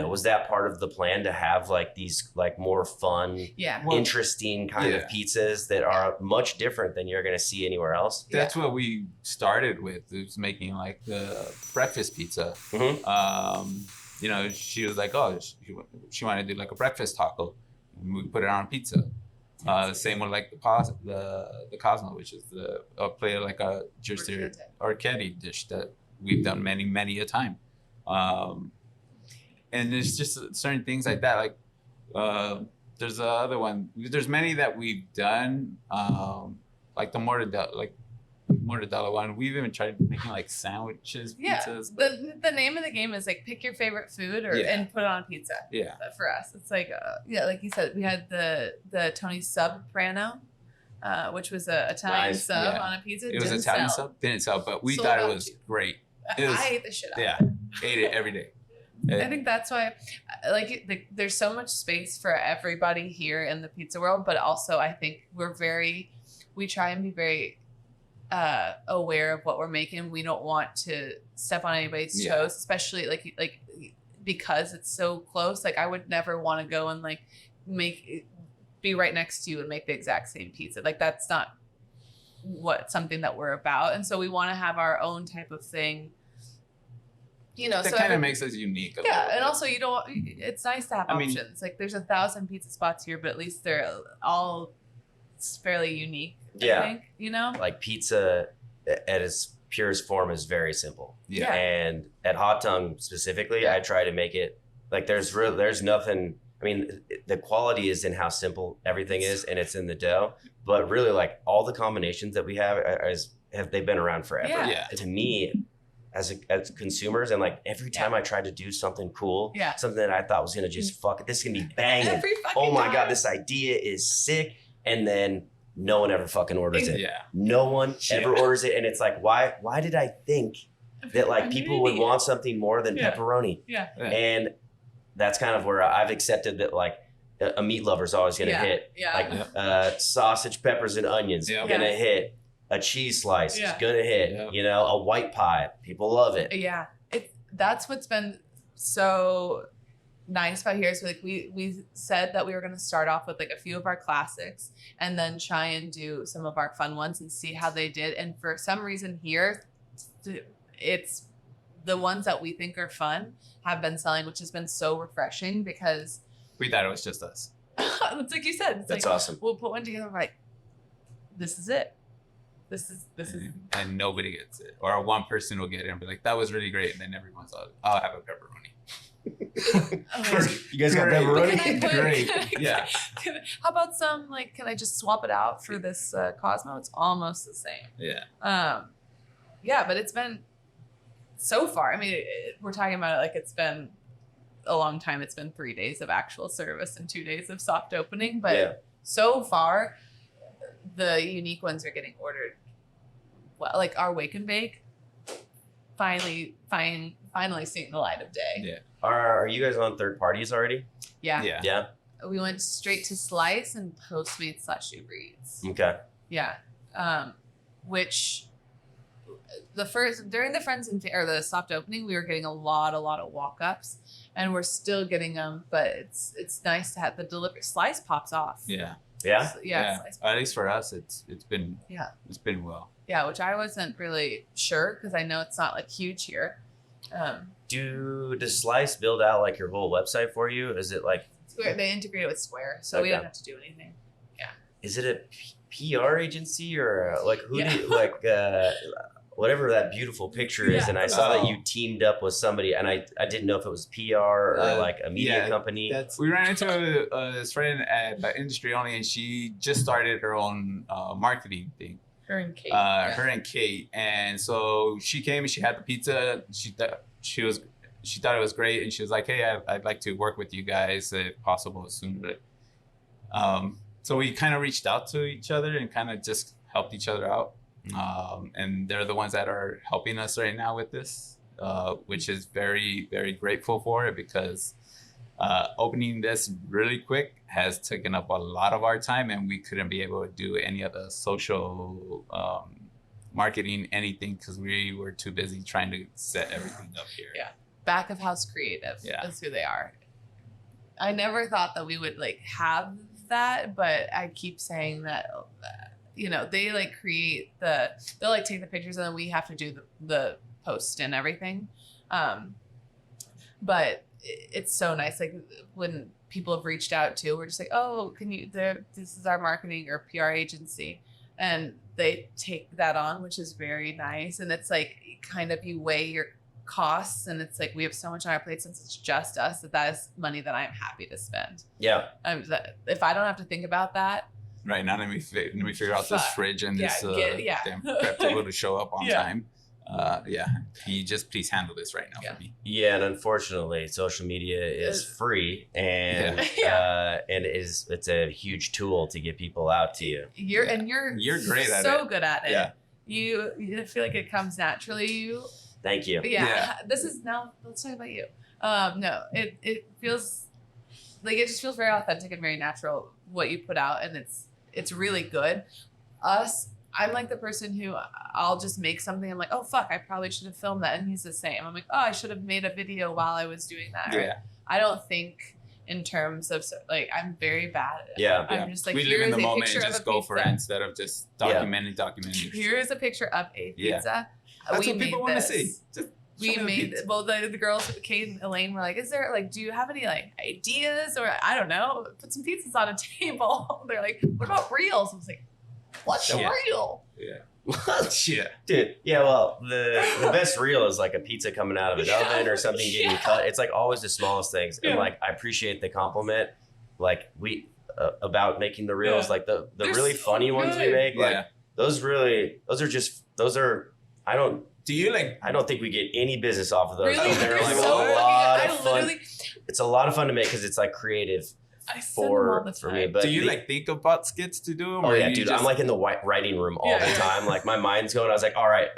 was that part of the plan to have these more fun, Yeah. Well, interesting kind of yeah. pizzas that are much different than you're going to see anywhere else? That's what we started with. It was making the breakfast pizza. Mhm. She was like, oh, she wanted to do a breakfast taco. And we put it on pizza. Same with the Cosmo, which is play a Jersey Orchetti dish that we've done many, many a time. And there's just certain things like that. There's the other one. There's many that we've done, like the mortadella one. We've even tried making sandwiches, Yeah. pizzas. The name of the game is pick your favorite food and put it on pizza. Yeah. But for us, it's like you said, we had the Tony Sub Prano, which was a Italian Nice. sub Yeah. on a pizza. It was Didn't Italian sell. sub, didn't sell, but we Sold thought it out was too. great. It was, I ate the shit out. yeah, ate it every day. I think that's why, there's so much space for everybody here in the pizza world, but also I think we try and be very aware of what we're making. We don't want to step on anybody's toes, especially like because it's so close. Like I would never want to go and like be right next to you and make the exact same pizza. Like that's not something that we're about. And so we want to have our own type of thing. You know, that so kind of makes us unique. And also it's nice to have options. Like there's 1,000 pizza spots here, but at least they're all fairly unique. I think, you know, like pizza at its purest form is very simple. Yeah. And at Hot Tongue specifically, I try to make it like there's nothing. I mean, the quality is in how simple everything is, and it's in the dough. But really, like all the combinations that we have they've been around forever. Yeah. To me, as consumers, and like every time I tried to do something cool, something that I thought was gonna just this is gonna be banging. Oh my god, this idea is sick, and then no one ever fucking orders it. Yeah. No one ever orders it, and it's like, why did I think that like people would want something more than pepperoni? Yeah. And that's kind of where I've accepted that like a meat lover's always gonna hit. Yeah. Like sausage, peppers, and onions gonna hit. A cheese slice is gonna hit. Yep. You know, a white pie. People love it. Yeah. That's what's been so nice about here is like we said that we were going to start off with like a few of our classics and then try and do some of our fun ones and see how they did. And for some reason here, it's the ones that we think are fun have been selling, which has been so refreshing because we thought it was just us. It's like you said. It's That's like, awesome. We'll put one together. We're like, this is it. This is, and nobody gets it, or one person will get it and be like, "That was really great," and then everyone's like, "I'll have a pepperoni." You guys got pepperoni? Great. Yeah. How about some like? Can I just swap it out for this Cosmo? It's almost the same. Yeah. Yeah, but it's been so far. I mean, we're talking about it like it's been a long time. It's been 3 days of actual service and 2 days of soft opening, but so far, the unique ones are getting ordered. Well, like our wake and bake, finally seeing the light of day. Yeah. Are you guys on third parties already? Yeah. Yeah. We went straight to Slice and Postmates / Uber Eats. Okay. Yeah. Which during the Friends and or the soft opening, we were getting a lot of walk-ups, and we're still getting them. But it's nice to have the delivery. Slice pops off. Yeah. Yeah. Yeah. At least for us, it's been well. Yeah, which I wasn't really sure because I know it's not like huge here. Does Slice build out like your whole website for you? Is it like Square? They integrate it with Square, so we don't have to do anything. Yeah. Is it a PR agency or like who do you, like whatever that beautiful picture is? And I saw that you teamed up with somebody, and I didn't know if it was PR or like a media company. We ran into this friend at Industry Only, and she just started her own marketing thing. Her and Kate. Her and Kate, and so she came and she had the pizza. She thought it was great, and she was like, "Hey, I'd like to work with you guys if possible sooner." So we kind of reached out to each other and kind of just helped each other out, and they're the ones that are helping us right now with this, which is very, very grateful for it because opening this really quick has taken up a lot of our time, and we couldn't be able to do any of the social marketing, anything, because we were too busy trying to set everything up here. Yeah. Back of house creative is who they are. I never thought that we would like have that, but I keep saying that, you know, they like they'll like take the pictures and then we have to do the post and everything. But it's so nice. Like when people have reached out to, we're just like, oh, this is our marketing or PR agency. And they take that on, which is very nice. And it's like kind of you weigh your costs, and it's like we have so much on our plate since it's just us that is money that I'm happy to spend. Yeah. If I don't have to think about that. Right now, let me figure out this fridge and this damn prep table to show up on time. Can you just please handle this right now for me? Yeah, and unfortunately, social media is free, and it's a huge tool to get people out to you. You're great at it. So good at it. Yeah. You feel like it comes naturally. Thank you. This is now. Let's talk about you. No, it feels like it just feels very authentic and very natural what you put out, and it's really good. I'm like the person who I'll just make something. I'm like, oh fuck, I probably should have filmed that. And he's the same. I'm like, oh, I should have made a video while I was doing that. Yeah. I don't think in terms of like, I'm very bad at it. Yeah. I'm just like, we live in the moment and just go for it pizza. instead of just documenting. Here is a picture of a pizza. Yeah. That's what people want to see. Just we made the girls, Kate and Elaine, were like, is there like, do you have any like ideas or I don't know, put some pizzas on a table. They're like, what about reels? I was like, what's a reel? Yeah. Shit. Dude, yeah, well, the best reel is like a pizza coming out of an oven or something getting cut. It's like always the smallest things. And like, I appreciate the compliment. Like about making the reels, like the really so funny ones we make. Like I don't think we get any business off of those. Really? They're like so a lot I of fun. literally, It's a lot of fun to make because it's like creative I send them all the for time. me. But do you like think about skits to do them? Oh or yeah, you dude! just... I'm like in the writing room all the time. Like my mind's going. I was like, all right,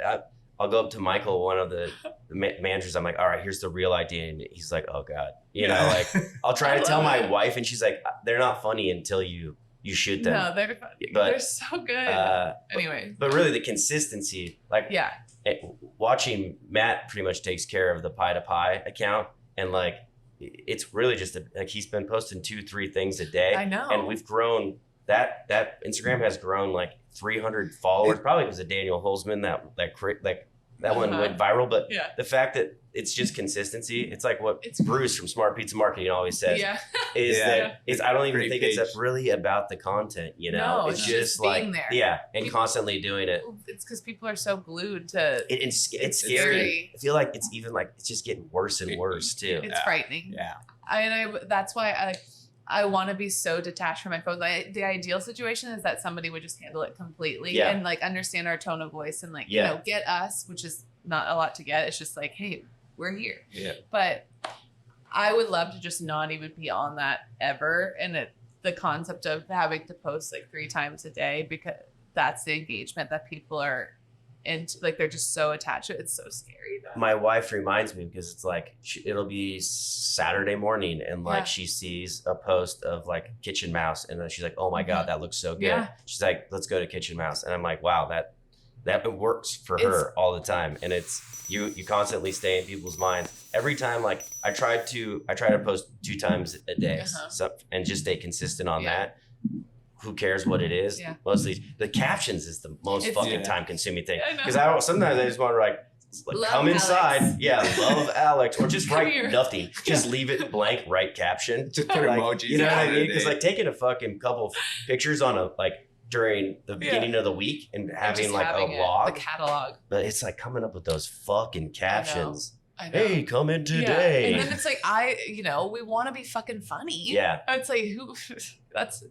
I'll go up to Michael, one of the managers. I'm like, all right, here's the real idea, and he's like, oh god, you know, like I'll try to tell my wife, and she's like, they're not funny until you shoot them. No, they're so good. Anyway, but really the consistency, like watching Matt pretty much takes care of the Pie to Pie account, and like it's really just like he's been posting 2-3 things a day. I know, and we've grown that Instagram has grown like 300 followers, probably because of Daniel Holzman that one went viral. But the fact that it's just consistency, it's like what Bruce from Smart Pizza Marketing always says. I don't even think it's really about the content, you know. No, it's just like being there. And constantly doing it. It's because people are so glued to it's scary. I feel like it's even like it's just getting worse and worse too. It's frightening. Yeah. That's why I want to be so detached from my phone. The ideal situation is that somebody would just handle it completely and like understand our tone of voice and like, you know, get us, which is not a lot to get. It's just like, hey, we're here. Yeah. But I would love to just not even be on that ever. And the concept of having to post like 3 times a day, because that's the engagement that people are into. Like they're just so attached to it. It's so scary though. My wife reminds me because it's like it'll be Saturday morning and like she sees a post of like Kitchen Mouse and then she's like, oh my god, that looks so good. Yeah. She's like, let's go to Kitchen Mouse, and I'm like, wow, that works for her all the time, and it's you constantly stay in people's minds. Every time, like I try to post 2 times a day, and just stay consistent on that. Who cares what it is? Yeah. Mostly the captions is the most fucking time consuming thing. Because sometimes I just want to like come Alex. Inside. Yeah, love Alex. Or just write nothing. Just leave it blank, write caption. Just put emojis. You know what I mean? Because like taking a fucking couple pictures on during the beginning of the week and having like a vlog. The catalog. But it's like coming up with those fucking captions. I know. Hey, come in today. And then it's like, we want to be fucking funny. Yeah. It's like, that's,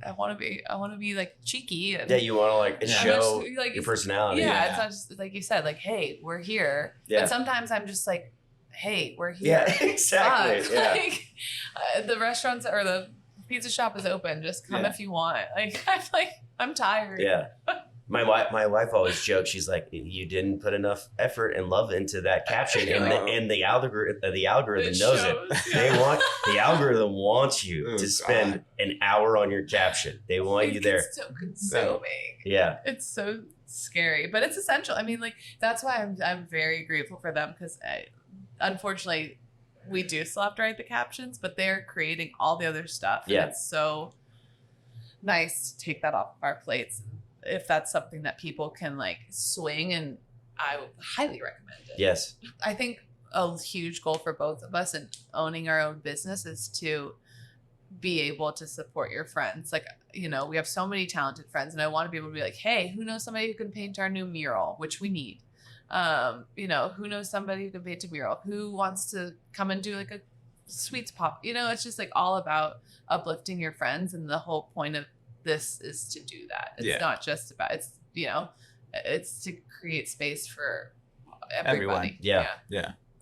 I want to be like cheeky. And you want to like show your personality. Yeah, it's not just like you said, like, hey, we're here. Yeah. But sometimes I'm just like, hey, we're here. Yeah, exactly. Yeah. Like, the restaurants or the pizza shop is open. Just come if you want. Like, I'm tired. Yeah. My wife always jokes. She's like, "You didn't put enough effort and love into that caption, and the algorithm knows it. The algorithm wants you to spend an hour on your caption. They want you there. It's so consuming. Yeah, it's so scary, but it's essential. I mean, like that's why I'm very grateful for them because unfortunately, we do still have to write the captions, but they're creating all the other stuff. And it's so nice to take that off our plates. If that's something that people can like swing, and I would highly recommend it. Yes. I think a huge goal for both of us in owning our own business is to be able to support your friends. Like, we have so many talented friends and I want to be able to be like, hey, who knows somebody who can paint our new mural, which we need. Who knows somebody who can paint a mural, who wants to come and do like a sweets pop, it's just like all about uplifting your friends. And the whole point of this is to do that. It's not just about it's to create space for everybody. Yeah.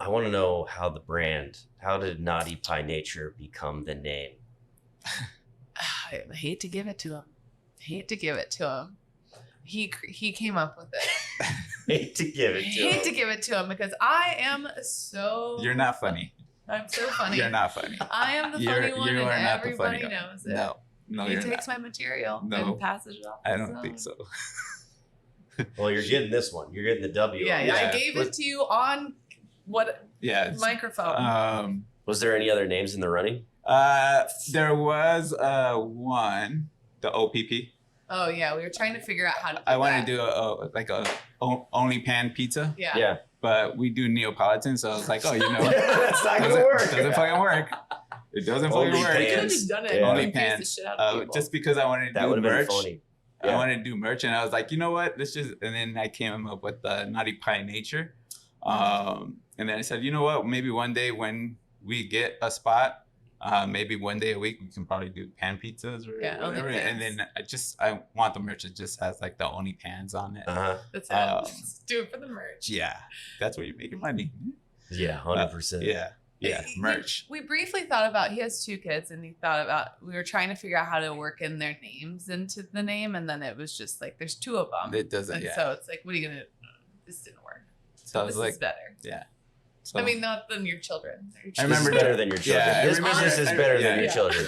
I want to know how did Naughty Pie Nature become the name? I hate to give it to him. He came up with it. Hate to give it to him because I am so. You're not funny. I'm so funny. You're not funny. I am the funny one, and everybody knows it. No. No, he you're takes not. my material No, and passes it off. I his don't own. think so. Well, you're getting this one. You're getting the W. Yeah, on yeah. this. I gave it to you on what Yeah. it's- microphone? Was there any other names in the running? There was one, the OPP. Oh yeah, we were trying to figure out how to. Do I wanted that. to do a only pan pizza, Yeah. but we do Neapolitan, so I was like, oh, you know, That's not gonna work. Doesn't fucking work. It doesn't fucking Only work. We could have pans. just done it. Yeah. and Only confused pans. the shit out of people. Just because I wanted to That do would have been merch. funny. I Yeah. wanted to do merch, and I was like, you know what? Let's just. And then I came up with the Naughty Pie Nature, and then I said, you know what? Maybe one day when we get a spot, maybe one day a week we can probably do pan pizzas or whatever. And then I want the merch that just has like the only pans on it. That's it. Let's do it for the merch. Yeah, that's where you make your money. Yeah, 100%. Yeah, merch. We briefly thought about. He has 2 kids, and he thought about. We were trying to figure out how to work in their names into the name, and then it was just like there's 2 of them. It doesn't. And Yeah. so it's like, what are you gonna? This didn't work. So I This was like, is better. yeah. So I mean, not than your children. Your I This is remember better than your children. Yeah, I this remember- business is better than yeah. your children.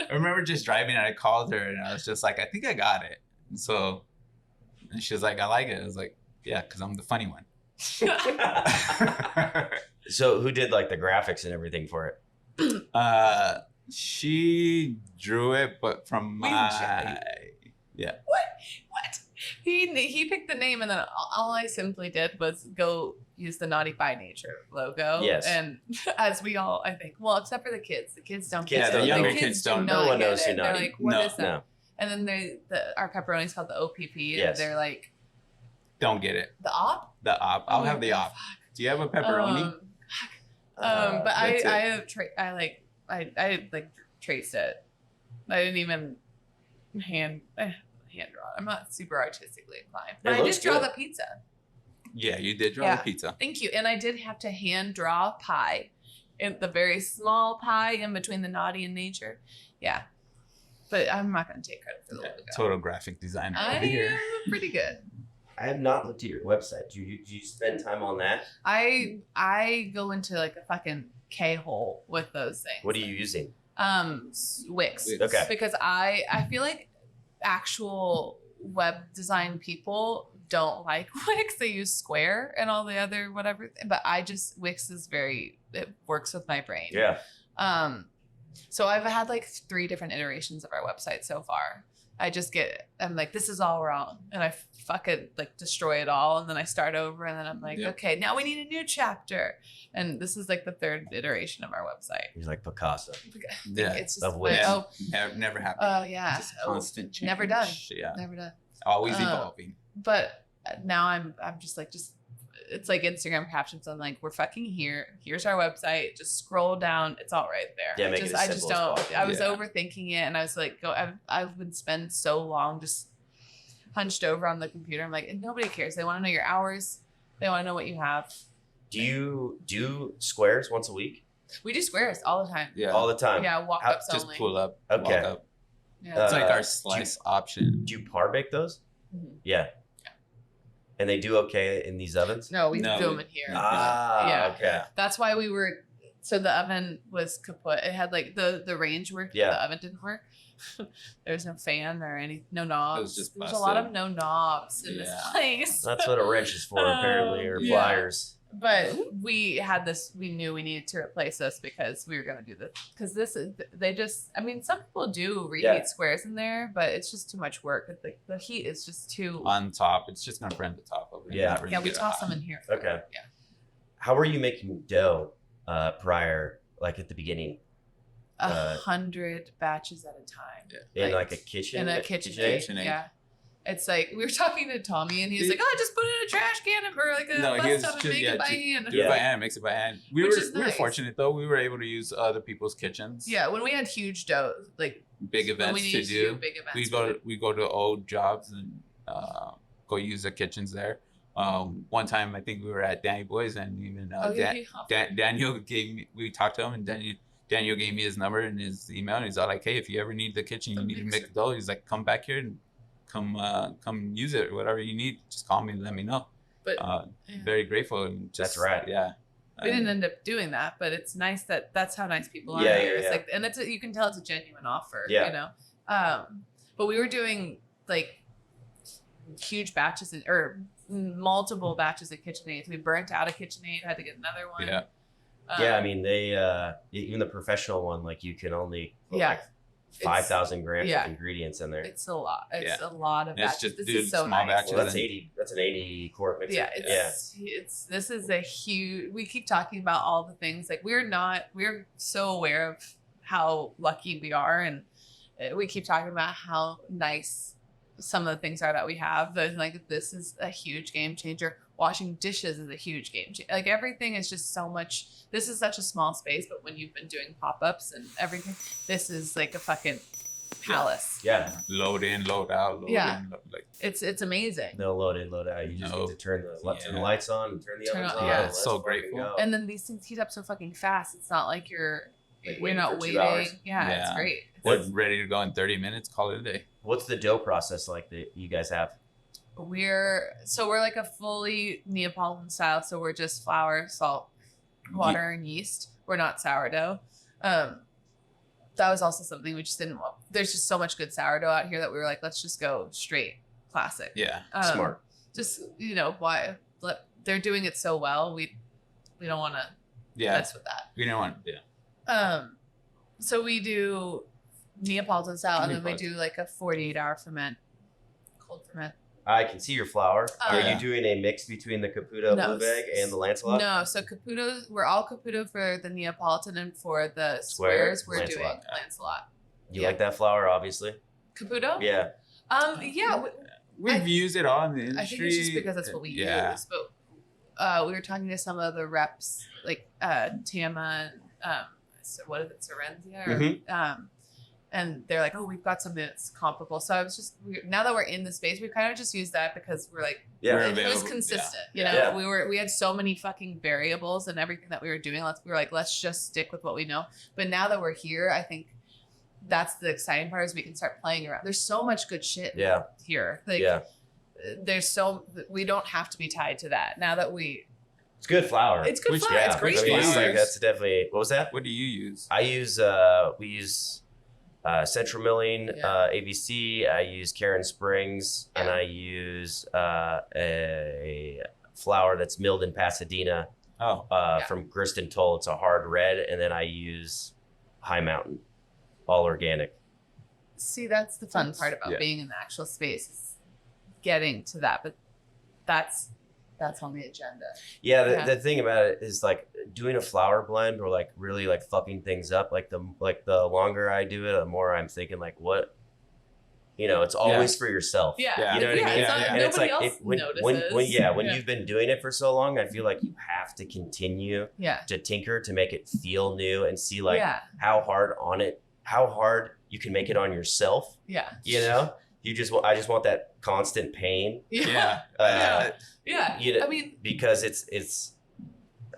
I remember just driving and I called her and I was just like, I think I got it. And so, and she was like, I like it. I was like, yeah, because I'm the funny one. So who did like the graphics and everything for it? She drew it, but from my What? He picked the name, and then all I simply did was go use the Naughty by Nature logo. Yes. And as we all, I think, well, except for the kids don't Kids get don't it. know. The Younger kids do don't not No one get knows it. who They're Naughty- like, what No. is that? No. And then our pepperoni is called the OPP, and Yes. they're like, don't get it. the op. The op. I'll Oh, have the op. Do you have a pepperoni? But That's it. I have I traced it. I didn't even hand draw it. I'm not super artistically inclined, but It I looks did draw good. the pizza. Yeah, you did draw Yeah. the pizza. Thank you. And I did have to hand draw pie, in the very small pie in between the naughty and nature. Yeah, but I'm not going to take credit for the logo. Total graphic designer I over here. am pretty good. I have not looked at your website. Do you spend time on that? I go into like a fucking K-hole with those things. What are you using? Wix. Okay. Because I feel like actual web design people don't like Wix. They use Square and all the other whatever. But Wix is it works with my brain. Yeah. So I've had like 3 different iterations of our website so far. I'm like, this is all wrong. And I fucking like destroy it all. And then I start over and then I'm like, Yep. okay, now we need a new chapter. And this is like the 3rd iteration of our website. He's like Picasso. Yeah. It's just Of like, Wix. oh, Never happy. yeah. Just Oh, constant change. never done. Yeah. never done. Always Uh, evolving. But now I'm just it's like Instagram captions. I'm like, we're fucking here. Here's our website. Just scroll down. It's all right there. Yeah, make it as I just simple as don't. possible. I was Yeah. overthinking it, and I was like, I would spend so long just hunched over on the computer. I'm like, and nobody cares. They want to know your hours. They want to know what you have. Do you do squares once a week? We do squares all the time. Yeah. All the time? Yeah, walk How- ups Just only. pull up. Okay. Walk up. Yeah. It's like Uh, our slice option. Do you par bake those? Mhm. Yeah. And they do okay in these ovens? No, we No, do them in here. Ah, Yeah. okay. That's why we were. So the oven was kaput. It had like the range worked, but Yeah. the oven didn't work. There was no fan or no knobs. It was just There's a lot of busted. no knobs in this Yeah. place. That's what a wrench is for, apparently, or Yeah. pliers. But we had this. We knew we needed to replace this because we were going to do this. Because this is they just. I mean, some people do reheat Yeah. squares in there, but it's just too much work. The heat is just too. On top, it's just gonna burn the top of it. Yeah. Not really Yeah, we get it toss hot. them in here. Okay. Yeah. How were you making dough prior, like at the beginning? 100 batches at a time. In like a kitchen? In a kitchen. KitchenAid. Yeah. It's like we were talking to Tommy and he's like, "Oh, just put it in a trash can or like a No, he bus was tub and just- make yeah, it by ju- hand." Do it by hand, makes it by hand. We Which were is we were nice. fortunate though. We were able to use other people's kitchens. Yeah, when we had huge dough, like Big when events we to needed do. big events. We go to old jobs and go use the kitchens there. One time I think we were at Danny Boy's and even Daniel gave me. We talked to him and Daniel gave me his number and his email and he's all like, "Hey, if you ever need the kitchen, you The need to mixer. make dough." He's like, "Come back here and come use it or whatever you need. Just call me and let me know." But Yeah. yeah. Very grateful and just, That's right. Yeah. we didn't end up doing that, but it's nice that's how nice people are Yeah, here. yeah, It's yeah. like, and you can tell it's a genuine offer. Yeah. You know, But we were doing like huge batches or multiple batches of KitchenAid. We burnt out a KitchenAid, had to get another one. Yeah. Yeah, I mean they even the professional one, like you can only put like 5,000 grams of ingredients in there. It's a lot. It's a lot of batches. It's just this dude, is so small nice. batches. Well, that's 80. That's an 80 quart mixer. Yeah, it's this is a huge. We keep talking about all the things like we're so aware of how lucky we are, and we keep talking about how nice some of the things are that we have. But like this is a huge game changer. Washing dishes is a huge game changer. Like everything is just so much. This is such a small space, but when you've been doing pop-ups and everything, this is like a fucking palace. Yeah. Load in, load out. Load in, like it's amazing. No load in, load out. You just need to turn the lights on and turn the ovens on. Yeah, it's so grateful. And then these things heat up so fucking fast. It's not like you're not waiting. Yeah, it's great. It's ready to go in 30 minutes. Call it a day. What's the dough process like that you guys have? We're like a fully Neapolitan style. So we're just flour, salt, water, and yeast. We're not sourdough. That was also something we just didn't want. There's just so much good sourdough out here that we were like, let's just go straight classic. Yeah, smart. Just why they're doing it so well. We don't want to mess with that. We don't want. Yeah. So we do Neapolitan style, and then we do like a 48-hour ferment, cold ferment. I can see your flour. Are you doing a mix between the Caputo Blue Bag and the Lancelot? No, so Caputo, we're all Caputo for the Neapolitan, and for the squares, we're doing Lancelot. You like that flour, obviously? Caputo? Yeah. Yeah. We've used it all in the industry. I think it's just because that's what we use. But we were talking to some of the reps, like Tama, so what is it, Sorrenzia? And they're like, oh, we've got something that's comparable. So I was just, now that we're in the space, we kind of just used that because we're like, it was consistent. You know, we had so many fucking variables and everything that we were doing. We were like, let's just stick with what we know. But now that we're here, I think that's the exciting part is we can start playing around. There's so much good shit here. Like, we don't have to be tied to that. Now that it's good flour. It's good flour. It's great flour. Like, that's definitely, what was that? What do you use? I use, we use Central Milling, ABC. I use Karen Springs, and I use a flour that's milled in Pasadena from Grist and Toll. It's a hard red, and then I use High Mountain, all organic. See, that's the fun part about being in the actual space, is getting to that. But that's on the agenda. Yeah, the thing about it is like doing a flour blend or like really like fucking things up. Like the longer I do it, the more I'm thinking like, what, it's always for yourself. Yeah. You know what I mean? And it's like when notices. you've been doing it for so long, I feel like you have to continue to tinker to make it feel new and see like how hard you can make it on yourself. Yeah. I just want that constant pain. Yeah. I mean, because it's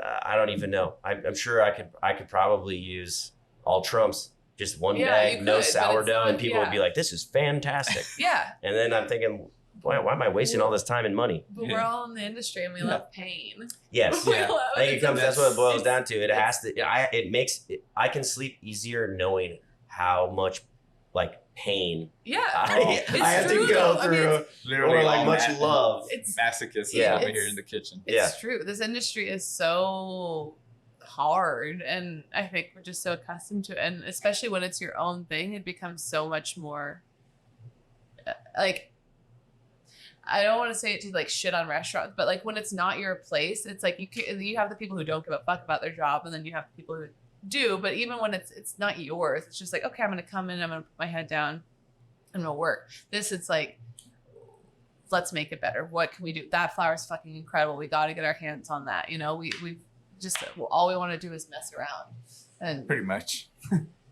I don't even know. I'm sure I could probably use all Trumps, just one bag, no sourdough, and people would be like, "This is fantastic." Yeah. And then I'm thinking, why am I wasting all this time and money? But we're all in the industry and we love pain. Yes. I think it comes. That's what it boils down to. It has to. I can sleep easier knowing how much like pain I have to go through, literally or like much love. It's masochism over here in the kitchen. It's true. This industry is so hard, and I think we're just so accustomed to it. And especially when it's your own thing, it becomes so much more like, I don't want to say it to like shit on restaurants, but like when it's not your place, it's like you have the people who don't give a fuck about their job, and then you have the people who do. But even when it's not yours, it's just like, okay, I'm gonna come in, I'm gonna put my head down, I'm gonna work. It's like, let's make it better. What can we do? That flour is fucking incredible. We got to get our hands on that. We just, all we want to do is mess around, and pretty much.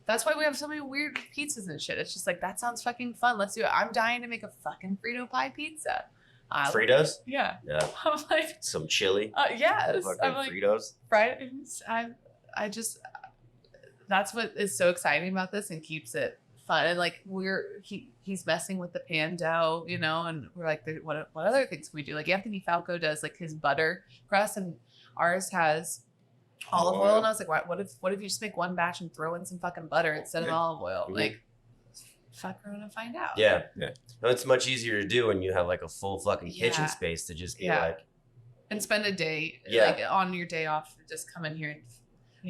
That's why we have so many weird pizzas and shit. It's just like, that sounds fucking fun. Let's do it. I'm dying to make a fucking Frito pie pizza. Fritos? Yeah. I'm like, some chili. Yes. I'm like, Fritos. Fritos. I just, that's what is so exciting about this and keeps it fun. And like he's messing with the pan dough, and we're like, what other things can we do? Like Anthony Falco does like his butter crust, and ours has olive oil. And I was like, what if you just make one batch and throw in some fucking butter instead of olive oil? Like, fuck around and find out. Yeah. Yeah. No, it's much easier to do when you have like a full fucking kitchen Yeah. space to just be Yeah. like. And spend a day, Yeah. like on your day off, just come in here and,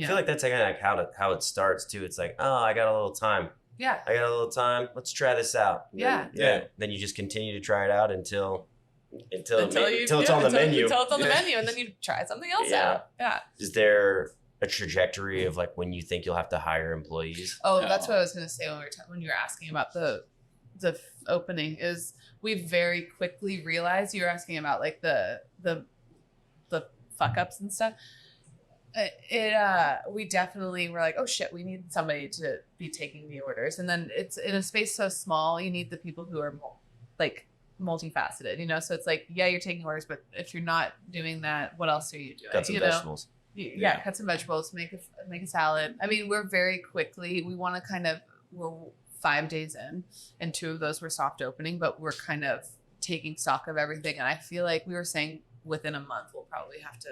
I feel like that's kind of like how it starts too. It's like, oh, I got a little time. yeah. I got a little time. Let's try this out. And Yeah. Then you just continue to try it out until it's on the menu. Until it's on the menu, and then you try something else Yeah. out. Yeah. Is there a trajectory of like when you think you'll have to hire employees? Oh, No. that's what I was gonna say when you were asking about the opening. Is we very quickly realized you were asking about like the fuck ups and stuff. We definitely were like, oh shit, we need somebody to be taking the orders, and then it's in a space so small, you need the people who are like multifaceted, you know. So it's like, yeah, you're taking orders, but if you're not doing that, what else are you doing? Got some you know? vegetables. Yeah, cut some vegetables, make a salad. I mean, we're very quickly. We want to we're 5 days in, and 2 of those were soft opening, but we're kind of taking stock of everything. And I feel like we were saying within a month we'll probably have to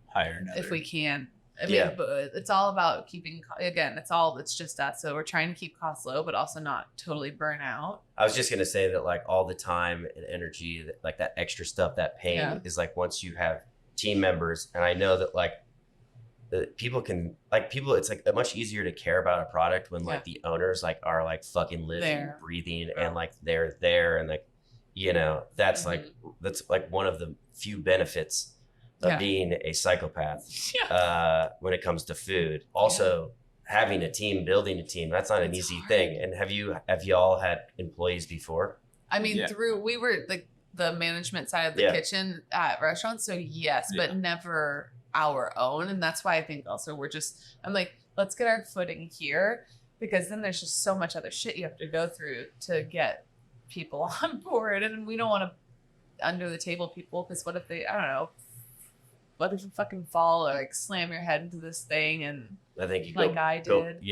Hire another. if we can. I mean, Yeah. but it's all about keeping. Again, it's just that. So we're trying to keep costs low, but also not totally burn out. I was just gonna say that like all the time and energy, like that extra stuff, that pain Yeah. is like once you have team members, and I know that like people it's like much easier to care about a product when like the owners like are like fucking living, There. breathing, and like they're there, and like, you know, that's like one of the few benefits of Yeah. being a psychopath Yeah. when it comes to food. Also, having a team, building a team, that's not an It's easy hard. thing. And have y'all had employees before? I mean, Yeah. we were like the management side of the Yeah. kitchen at restaurants. So yes, Yeah. but never our own. And that's why I think also I'm like, let's get our footing here, because then there's just so much other shit you have to go through to get people on board. And we don't want to under the table people, because what if I don't know, what if you fucking fall or like slam your head into this thing and I think you like I did.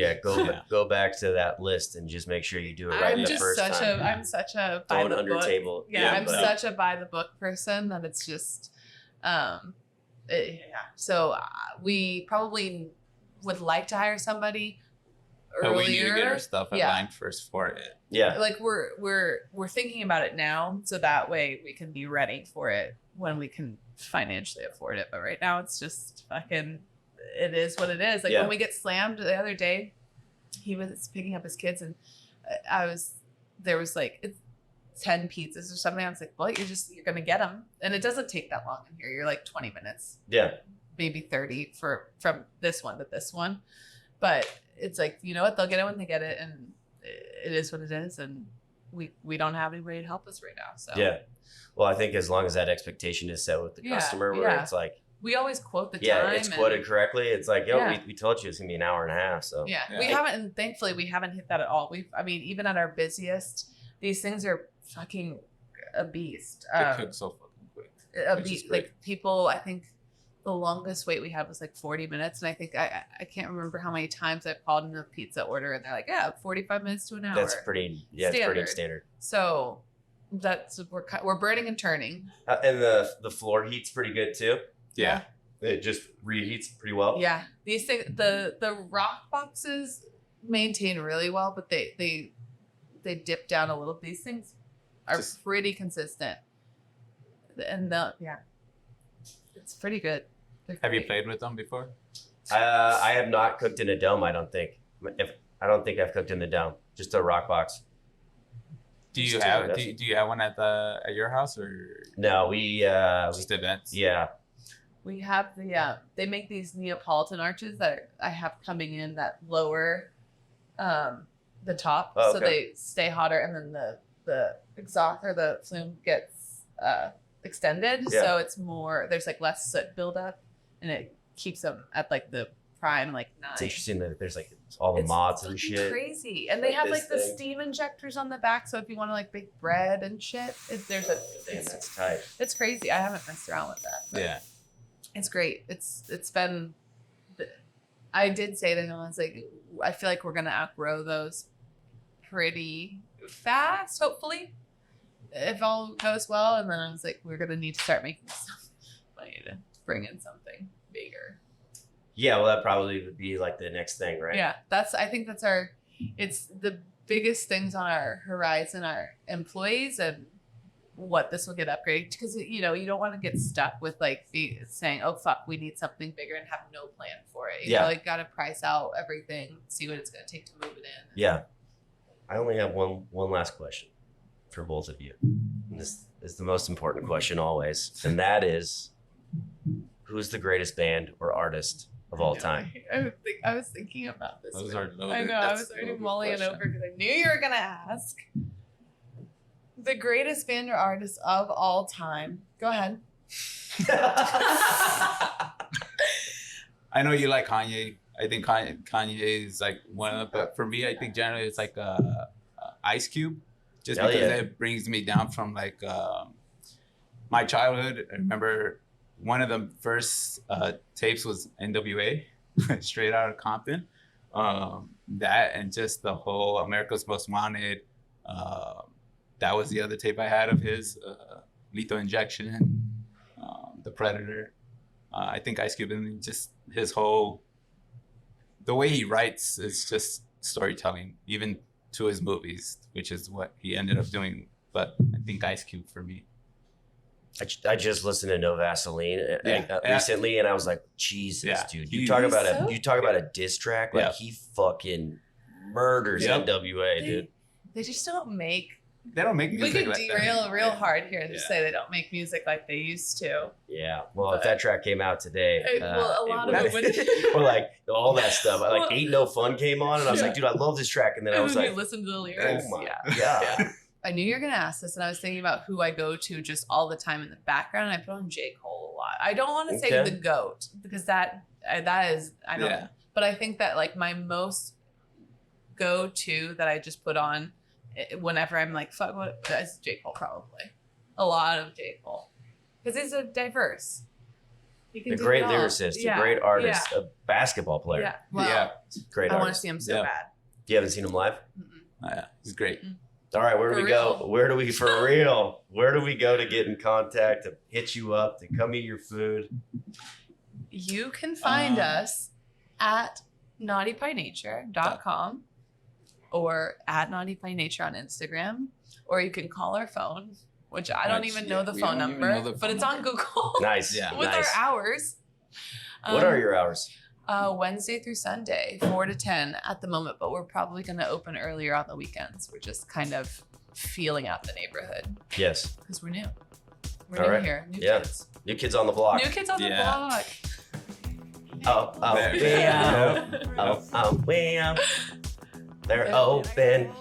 go back to that list and just make sure you do it right I'm the just first such time. I'm such a by Don't the under book. table. Yeah, I'm but- such a by the book person that it's just, yeah. So we probably would like to hire somebody But we need to get earlier. our stuff Yeah. aligned first for it. Yeah. Like we're thinking about it now, so that way we can be ready for it when we can financially afford it. But right now it's just fucking. It is what it is. Like Yeah. when we get slammed the other day, he was picking up his kids, and there was like 10 pizzas or something. I was like, well, you're gonna get them, and it doesn't take that long in here. You're like 20 minutes, Yeah. maybe 30 from this one to this one. But it's like, you know what? They'll get it when they get it, and it is what it is. And we don't have anybody to help us right now. So Yeah. Well, I think as long as that expectation is set with the Yeah, customer, where yeah. it's like, we always quote the yeah, time. it's quoted correctly. It's like, yo, Yeah. we told you it's gonna be an hour and a half. So Yeah, Yeah. we haven't, and thankfully we haven't hit that at all. Even at our busiest, these things are fucking a beast. It cooks so fucking quick. A which is beast. great. Like people, I think the longest wait we had was like 40 minutes, and I think I can't remember how many times I've called in a pizza order, and they're like, yeah, 45 minutes to an hour. that's pretty. Yeah, it's pretty standard. So we're burning and turning. And the floor heat's pretty good too. Yeah. It just reheats pretty well. Yeah, these things, the rock boxes maintain really well, but they dip down a little. These things are Just- pretty consistent, and it's pretty good. They're Have you great. played with them before? I have not cooked in a dome. I don't think. I don't think I've cooked in the dome. Just a rock box. Do you Just have events. do you have one at your house or No, we just events? We have they make these Neapolitan arches that I have coming in that lower the top, Oh, so okay. they stay hotter, and then the exhaust or the flume gets extended, Yeah. so it's more, there's like less soot buildup, and it keeps them at like the prime like 9. It's interesting that there's like all the It's mods and fucking shit. crazy, and they Like have this like the thing. steam injectors on the back, so if you want to like bake bread and shit, Damn, that's tight. it's crazy. I haven't messed around with that. but Yeah. it's great. It's been. I did say to him, I was like, I feel like we're gonna outgrow those pretty fast, hopefully, if all goes well. And then I was like, we're gonna need to start making some money to bring in something bigger. Yeah, well, that probably would be like the next thing, right? Yeah, I think that's our. It's biggest things on our horizon are employees and what this will get upgraded, because you know you don't want to get stuck with like saying, oh fuck, we need something bigger and have no plan for it. You know, like gotta price out everything, see what it's gonna take to move it in. Yeah. I only have one last question for both of you. This is the most important question always, and that is, who's the greatest band or artist of all time? I was thinking about this. Those are loaded. I know. I was already mulling it over because I knew you were gonna ask. The greatest band or artist of all time. Go ahead. I know you like Kanye. I think Kanye is like one of, but for me, I think generally it's like Ice Cube, just because it brings me down from like my childhood. I remember one of the first tapes was NWA, straight out of Compton. That and just the whole America's Most Wanted. That was the other tape I had of his, Lethal Injection, The Predator. I think Ice Cube, and just his whole, the way he writes is just storytelling, even to his movies, which is what he ended up doing. But I think Ice Cube for me. I just listened to No Vaseline recently, and I was like, Jesus, dude. You talk about a diss track, like he fucking murders NWA, dude. They just don't make. They don't make music. We could derail real hard here and just say they don't make music like they used to. Yeah. Well, if that track came out today, a lot of it would. Or like all that stuff. Like Ain't No Fun came on, and I was like, dude, I love this track. And then I was like, listen to the lyrics. Oh my God. I knew you were gonna ask this, and I was thinking about who I go to just all the time in the background. And I put on J. Cole a lot. I don't want to say the GOAT, because that is I don't know. But I think that like my most go-to that I just put on whenever I'm like, fuck, what is J. Cole? Probably a lot of J. Cole, because he's a diverse. A great lyricist, a great artist, a basketball player. Yeah, well, great artist. I want to see him so bad. You haven't seen him live? Yeah, he's great. Mm-mm. All right, where do we go? Where do we go to get in contact, to hit you up, to come eat your food? You can find us at naughtybynature.com or at naughtybynature on Instagram, or you can call our phone, which I don't even know the phone number, but it's on Google. Nice. With our hours. What are your hours? Wednesday through Sunday, 4 to 10 at the moment, but we're probably going to open earlier on the weekends. We're just kind of feeling out the neighborhood. Yes. Because we're new. We're new here. New kids. New kids on the block. New kids on the block. Way up. They're open.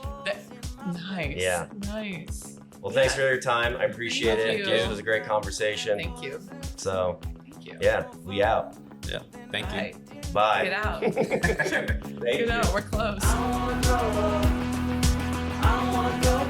Nice. Yeah. Nice. Well, thanks for your time. I appreciate it. This was a great conversation. Thank you. So, thank you. Yeah, we out. Yeah. Thank you. Bye. Get out. Get out. We're close. I wanna go.